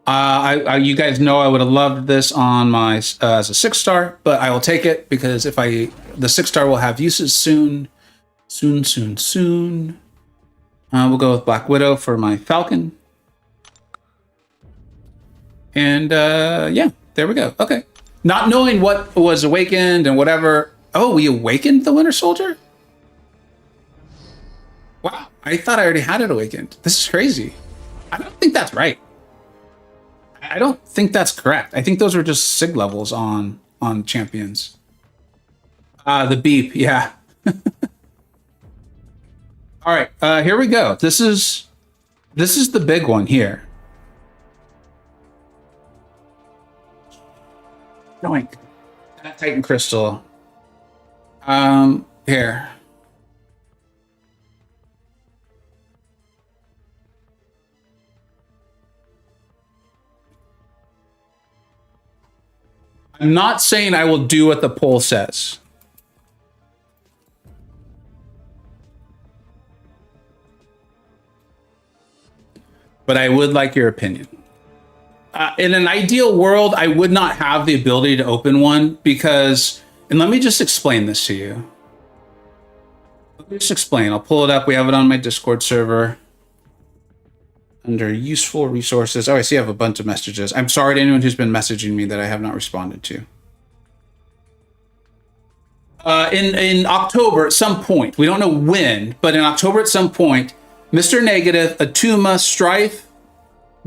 You guys know I would have loved this on my as a 6-star, but I will take it because if the 6-star will have uses soon. Soon. We'll go with Black Widow for my Falcon. And yeah, there we go. Okay. Not knowing what was awakened and whatever. Oh, we awakened the Winter Soldier? Wow. I thought I already had it awakened. This is crazy. I don't think that's right. I don't think that's correct. I think those were just SIG levels on champions. The beep, yeah. All right, here we go. This is the big one here. Doink. That Titan crystal. Here. I'm not saying I will do what the poll says. But I would like your opinion. In an ideal world, I would not have the ability to open one because, and let me just explain this to you. Let me just explain. I'll pull it up. We have it on my Discord server. Under useful resources. Oh, I see I have a bunch of messages. I'm sorry to anyone who's been messaging me that I have not responded to. In October at some point, we don't know when, but in October at some point, Mr. Negative, Atuma, Strife,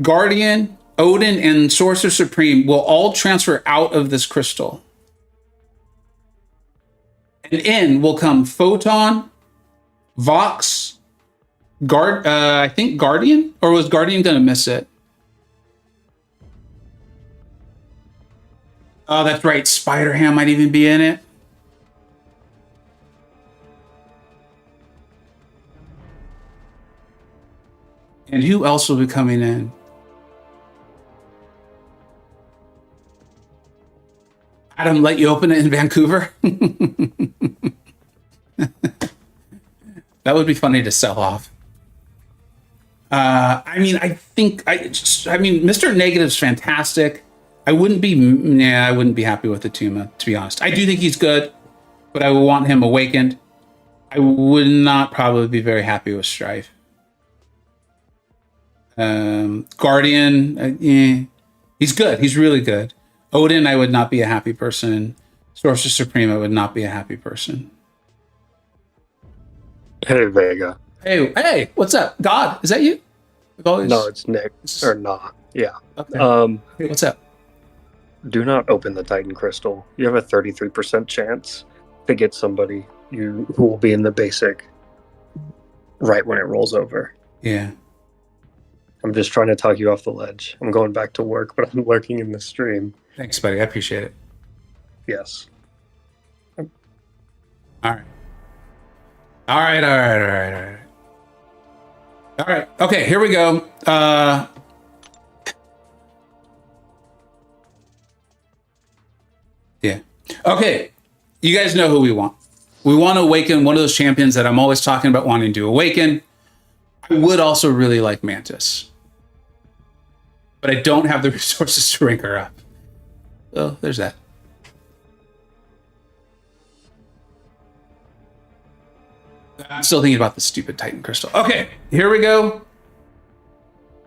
Guardian, Odin, and Sorcerer Supreme will all transfer out of this crystal. And in will come Photon, Vox, I think Guardian? Or was Guardian going to miss it? Oh, that's right. Spider-Ham might even be in it. And who else will be coming in? Adam, let you open it in Vancouver? That would be funny to sell off. I mean, Mr. Negative's fantastic. I wouldn't be happy with Atuma, to be honest. I do think he's good, but I would want him awakened. I would not probably be very happy with Strife. Guardian, he's good. He's really good. Odin, I would not be a happy person. Sorcerer Supreme, I would not be a happy person. Hey, Vega. Hey, what's up? God, is that you? No, it's Nick. Or nah. Yeah. Okay. Hey, what's up? Do not open the Titan Crystal. You have a 33% chance to get somebody who will be in the basic right when it rolls over. Yeah. I'm just trying to talk you off the ledge. I'm going back to work, but I'm lurking in the stream. Thanks, buddy. I appreciate it. Yes. All right. All right. Okay, here we go. Yeah. Okay. You guys know who we want. We want to awaken one of those champions that I'm always talking about wanting to awaken. I would also really like Mantis. But I don't have the resources to rank her up. So there's that. I'm still thinking about the stupid Titan Crystal. Okay, here we go.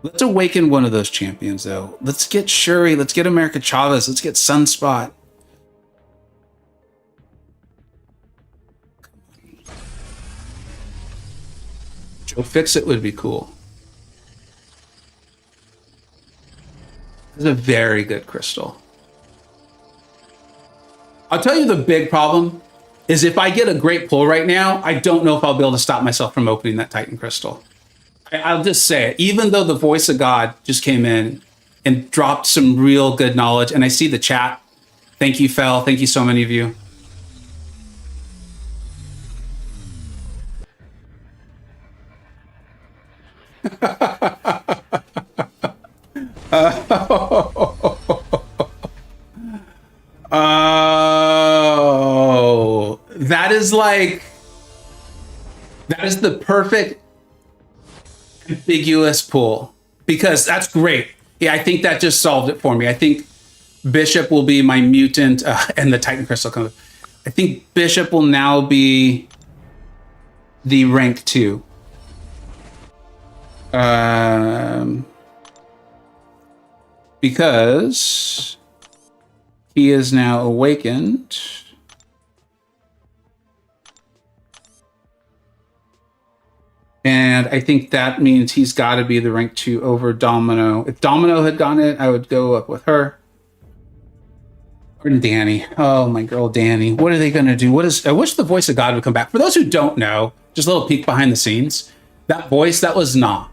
Let's awaken one of those champions, though. Let's get Shuri. Let's get America Chavez. Let's get Sunspot. Joe Fixit would be cool. It's a very good crystal. I'll tell you the big problem is if I get a great pull right now, I don't know if I'll be able to stop myself from opening that Titan crystal. I'll just say it. Even though the voice of God just came in and dropped some real good knowledge, and I see the chat. Thank you, Fel. Thank you, so many of you. Oh, that is the perfect ambiguous pull, because that's great. Yeah, I think that just solved it for me. I think Bishop will be my mutant, and the Titan Crystal comes. I think Bishop will now be the rank 2. Because he is now awakened. And I think that means he's got to be the rank 2 over Domino. If Domino had gotten it, I would go up with her. Or Danny. Oh, my girl Danny. What are they going to do? I wish the voice of God would come back. For those who don't know, just a little peek behind the scenes. That voice, that was Nah.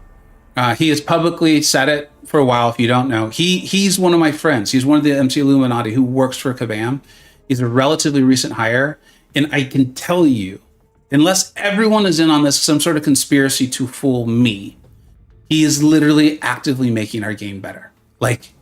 He has publicly said it for a while. If you don't know, he's one of my friends. He's one of the MC Illuminati who works for Kabam. He's a relatively recent hire, and I can tell you, unless everyone is in on this, some sort of conspiracy to fool me, he is literally actively making our game better. Like,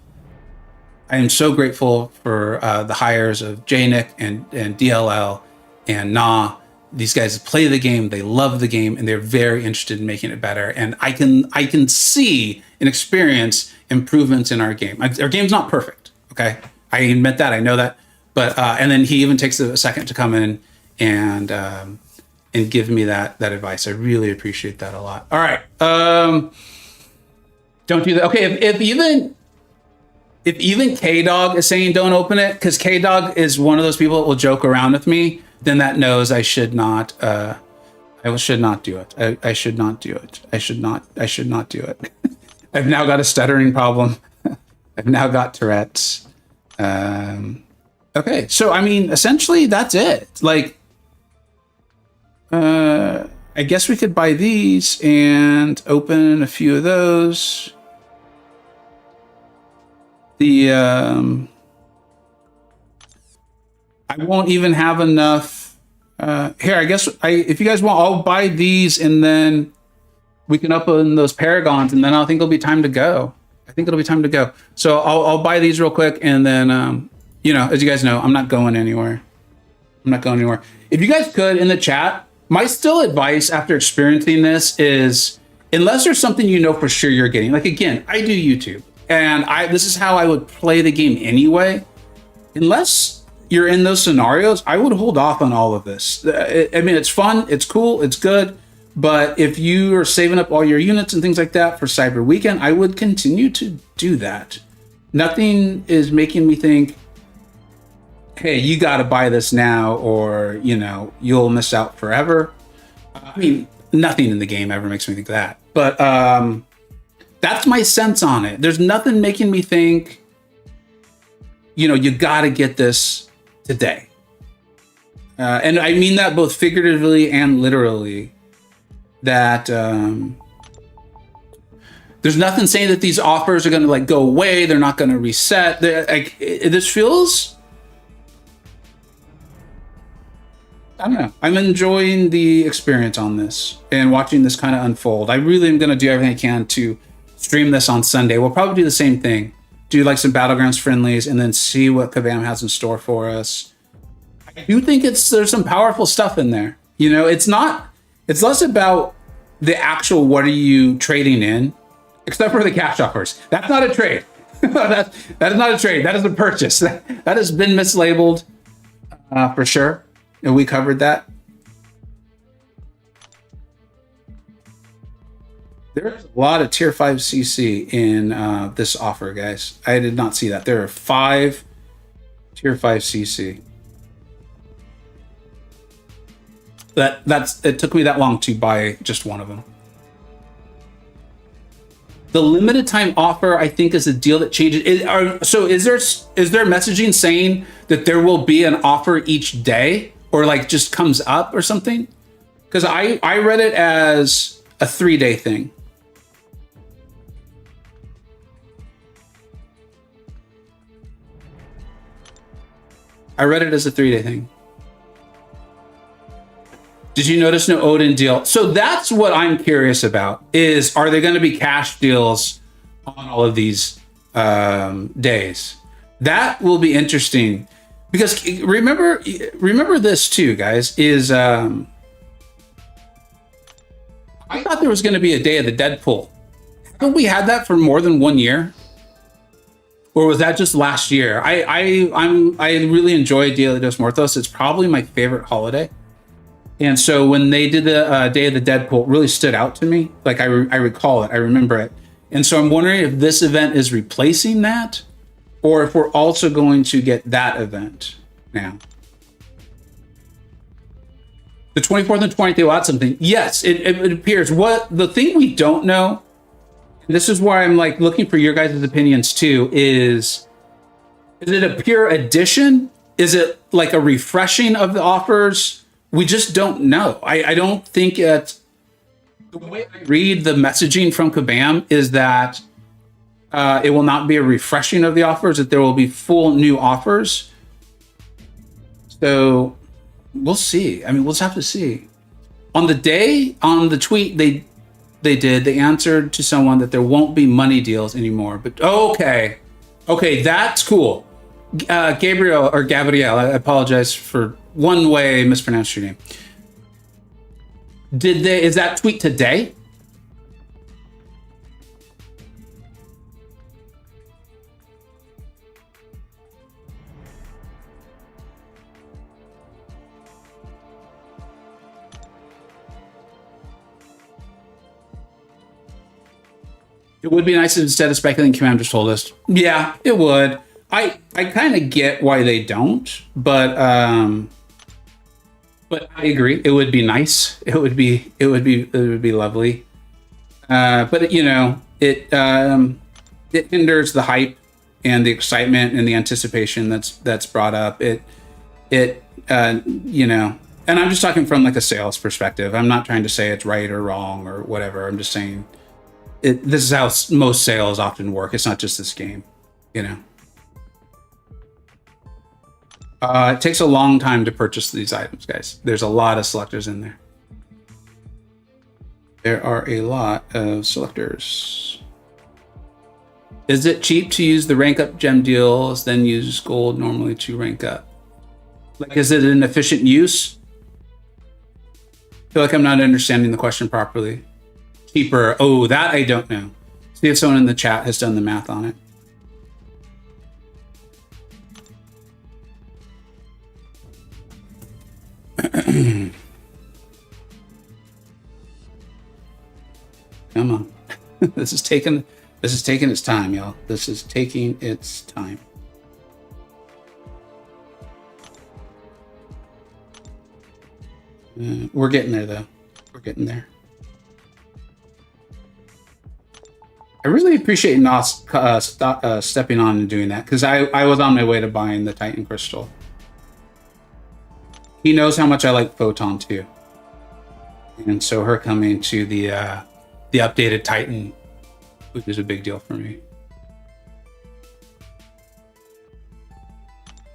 I am so grateful for the hires of JNick and DLL and Nah. These guys play the game, they love the game, and they're very interested in making it better. And I can see and experience improvements in our game. Our game's not perfect, okay? I admit that, I know that. But and then he even takes a second to come in and give me that advice. I really appreciate that a lot. All right, don't do that. Okay, if even K Dog is saying don't open it, because K Dog is one of those people that will joke around with me, then that knows I should not. I should not do it. I should not do it. I should not do it. I've now got a stuttering problem. I've now got Tourette's. Okay, so I mean, essentially that's it. Like, I guess we could buy these and open a few of those. I won't even have enough. Here, I guess if you guys want, I'll buy these and then we can open those Paragons, and then I think it'll be time to go. So I'll buy these real quick, and then you know, as you guys know, I'm not going anywhere. If you guys could, in the chat, my still advice after experiencing this is, unless there's something you know for sure you're getting, like, again, I do YouTube, and this is how I would play the game anyway. Unless you're in those scenarios, I would hold off on all of this. I mean, it's fun, it's cool, it's good, but if you are saving up all your units and things like that for Cyber Weekend, I would continue to do that. Nothing is making me think, hey, you got to buy this now, or, you know, you'll miss out forever. I mean, nothing in the game ever makes me think that, but that's my sense on it. There's nothing making me think, you know, you got to get this today. And I mean that both figuratively and literally, that there's nothing saying that these offers are going to like go away. They're not going to reset. This feels, I don't know. I'm enjoying the experience on this and watching this kind of unfold. I really am going to do everything I can to stream this on Sunday. We'll probably do the same thing. Do like some Battlegrounds friendlies and then see what Kabam has in store for us. I do think there's some powerful stuff in there. You know, it's less about the actual what are you trading in, except for the cash offers. That's not a trade. that is not a trade. That is a purchase. That has been mislabeled for sure. And we covered that. There's a lot of tier 5 CC in this offer, guys. I did not see that. There are 5 tier 5 CC. It took me that long to buy just one of them. The limited time offer, I think, is a deal that changes. So is there messaging saying that there will be an offer each day, or like just comes up or something? Because I read it as a 3-day thing. I read it as a 3-day thing. Did you notice no Odin deal? So that's what I'm curious about, is are there going to be cash deals on all of these days? That will be interesting, because remember this too, guys, is I thought there was going to be a Day of the Deadpool. Haven't we had that for more than 1 year? Or was that just last year? I really enjoy Dia de los Muertos. It's probably my favorite holiday. And so when they did the Day of the Deadpool, it really stood out to me. Like I recall it, I remember it. And so I'm wondering if this event is replacing that, or if we're also going to get that event now. The 24th and 20th, they will add something. Yes, it appears. What the thing we don't know, and this is why I'm like looking for your guys' opinions too, is Is it a pure addition? Is it like a refreshing of the offers? We just don't know. I don't think it's the way I read the messaging from Kabam is that it will not be a refreshing of the offers, that there will be full new offers. So we'll see. I mean, we'll just have to see. On the day, on the tweet, they answered to someone that there won't be money deals anymore. But okay, that's cool. Gabriel, I apologize for one way I mispronounced your name. Is that tweet today? It would be nice if instead of speculating, Command just told us. Yeah, it would. I kind of get why they don't, but I agree. It would be nice. It would be lovely. But you know, it hinders the hype and the excitement and the anticipation that's brought up. You know, and I'm just talking from like a sales perspective. I'm not trying to say it's right or wrong or whatever. I'm just saying this is how most sales often work. It's not just this game, you know. It takes a long time to purchase these items, guys. There's a lot of selectors in there. There are a lot of selectors. Is it cheap to use the rank up gem deals, then use gold normally to rank up? Like, is it an efficient use? I feel like I'm not understanding the question properly. Cheaper. Oh, that I don't know. See if someone in the chat has done the math on it. Come on. This is taking its time, y'all. This is taking its time. We're getting there though. We're getting there. I really appreciate Nos stepping on and doing that, because I was on my way to buying the Titan Crystal. He knows how much I like Photon too. And so her coming to the updated Titan, which is a big deal for me.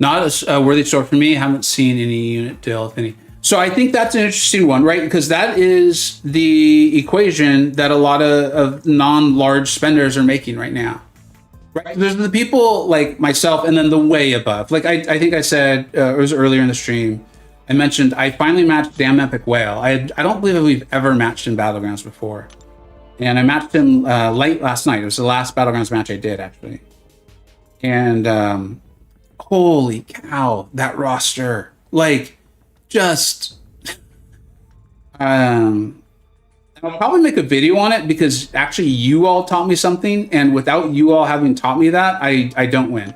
Not a worthy store for me. I haven't seen any unit deal, if any. So I think that's an interesting one, right? Because that is the equation that a lot of non-large spenders are making right now. Right? There's the people like myself and then the way above. Like I think I said, it was earlier in the stream, I mentioned I finally matched Damn Epic Whale. I don't believe we've ever matched in Battlegrounds before. And I matched him late last night. It was the last Battlegrounds match I did, actually. And holy cow, that roster. Like, just... I'll probably make a video on it because actually you all taught me something. And without you all having taught me that, I don't win.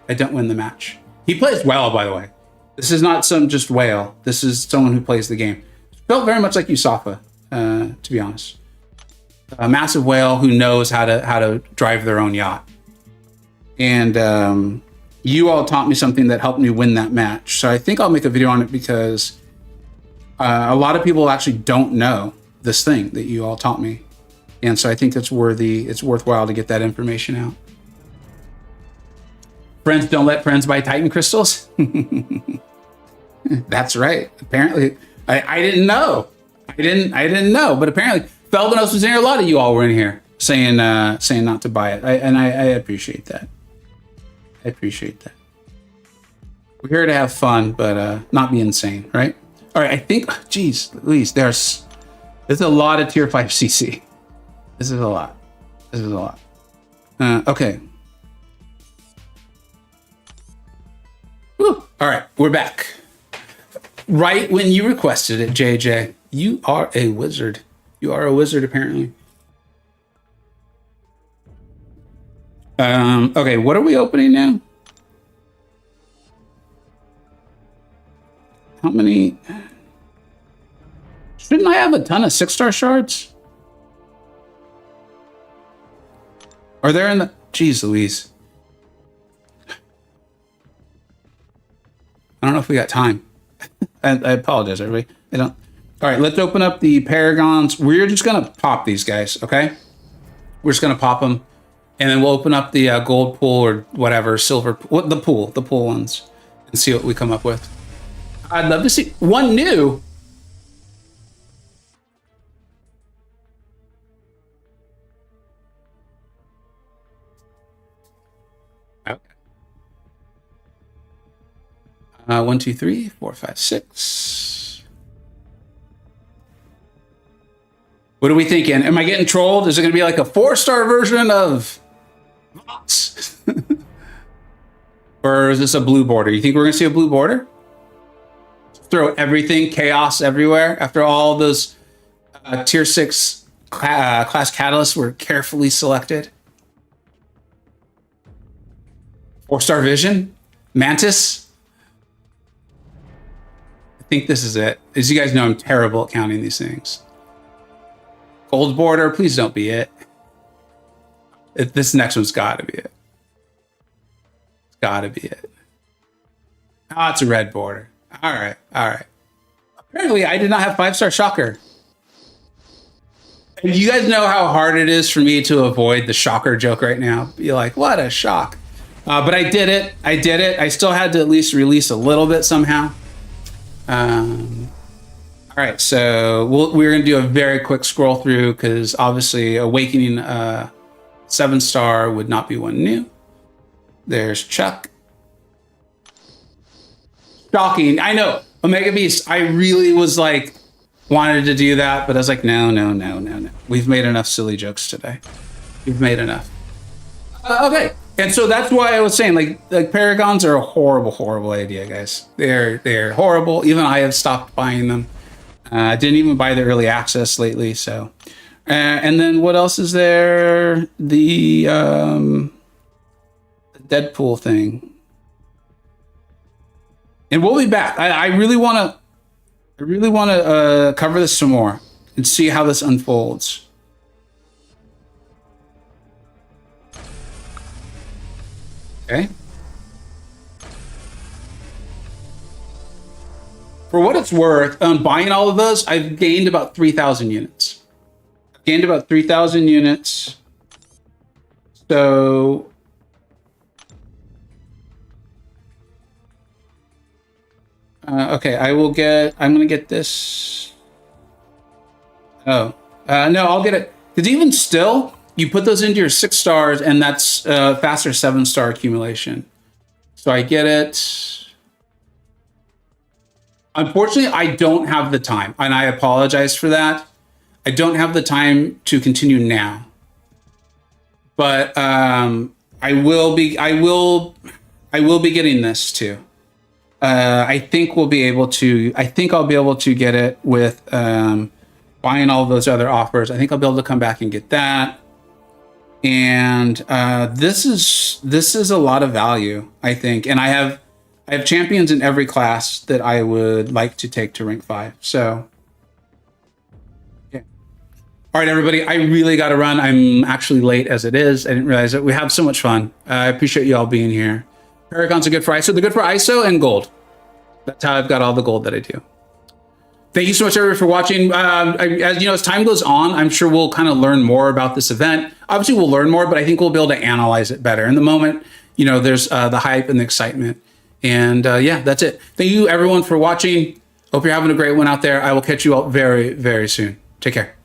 I don't win the match. He plays well, by the way. This is not some just whale. This is someone who plays the game. Felt very much like Yusafa, to be honest. A massive whale who knows how to drive their own yacht. And you all taught me something that helped me win that match. So I think I'll make a video on it because a lot of people actually don't know this thing that you all taught me. And so I think it's worthwhile to get that information out. Friends don't let friends buy Titan crystals. That's right. Apparently, I didn't know. I didn't know. But apparently, Felvinos was in here. A lot of you all were in here saying not to buy it. I appreciate that. I appreciate that. We're here to have fun, but not be insane, right? All right. I think. Geez, Louise, there's a lot of tier 5 CC. This is a lot. Okay. Whew. All right, we're back. Right when you requested it, JJ. You are a wizard. You are a wizard, apparently. Okay, what are we opening now? How many? Shouldn't I have a ton of 6-star shards? Are there in the... Jeez Louise. I don't know if we got time. I apologize, everybody. I don't. All right, let's open up the Paragons. We're just gonna pop these guys, okay? We're just gonna pop them, and then we'll open up the gold pool or whatever, silver, the pool ones, and see what we come up with. I'd love to see one new. Okay. 1, 2, 3, 4, 5, 6. What are we thinking? Am I getting trolled? Is it going to be like a 4-star version of Vox? Or is this a blue border? You think we're going to see a blue border? Throw everything, chaos everywhere after all those tier 6 class catalysts were carefully selected. 4-star vision? Mantis? I think this is it. As you guys know, I'm terrible at counting these things. Gold border, please don't be it. This next one's got to be it. It's got to be it. Oh, it's a red border. All right, all right. Apparently, I did not have 5-star shocker. And you guys know how hard it is for me to avoid the shocker joke right now. Be like, what a shock. But I did it. I did it. I still had to at least release a little bit somehow. All right, so we're going to do a very quick scroll through because obviously Awakening 7-star would not be one new. There's Chuck. Shocking. I know. Omega Beast, I really was like, wanted to do that, but I was like, no. We've made enough silly jokes today. We've made enough. Okay. And so that's why I was saying, like Paragons are a horrible idea, guys. They're horrible. Even I have stopped buying them. I didn't even buy the early access lately. So, and then what else is there? The Deadpool thing. And we'll be back. I really want to cover this some more and see how this unfolds. Okay. For what it's worth, on buying all of those, I've gained about 3,000 units. So okay, I'm gonna get this. Oh, no, I'll get it. Because even still, you put those into your 6 stars, and that's faster 7-star accumulation. So I get it. Unfortunately, I don't have the time, and I apologize for that. I don't have the time to continue now. But I will be getting this too. I think I'll be able to get it with buying all of those other offers. I think I'll be able to come back and get that. And this is a lot of value, I think. And I have champions in every class that I would like to take to rank 5. So yeah. All right, everybody, I really got to run. I'm actually late as it is. I didn't realize it. We have so much fun. I appreciate you all being here. Paragons are good for ISO. They're good for ISO and gold. That's how I've got all the gold that I do. Thank you so much, everybody, for watching. As you know, as time goes on, I'm sure we'll kind of learn more about this event. Obviously, we'll learn more, but I think we'll be able to analyze it better. In the moment, you know, there's the hype and the excitement. And yeah, that's it. Thank you, everyone, for watching. Hope you're having a great one out there. I will catch you all very, very soon. Take care.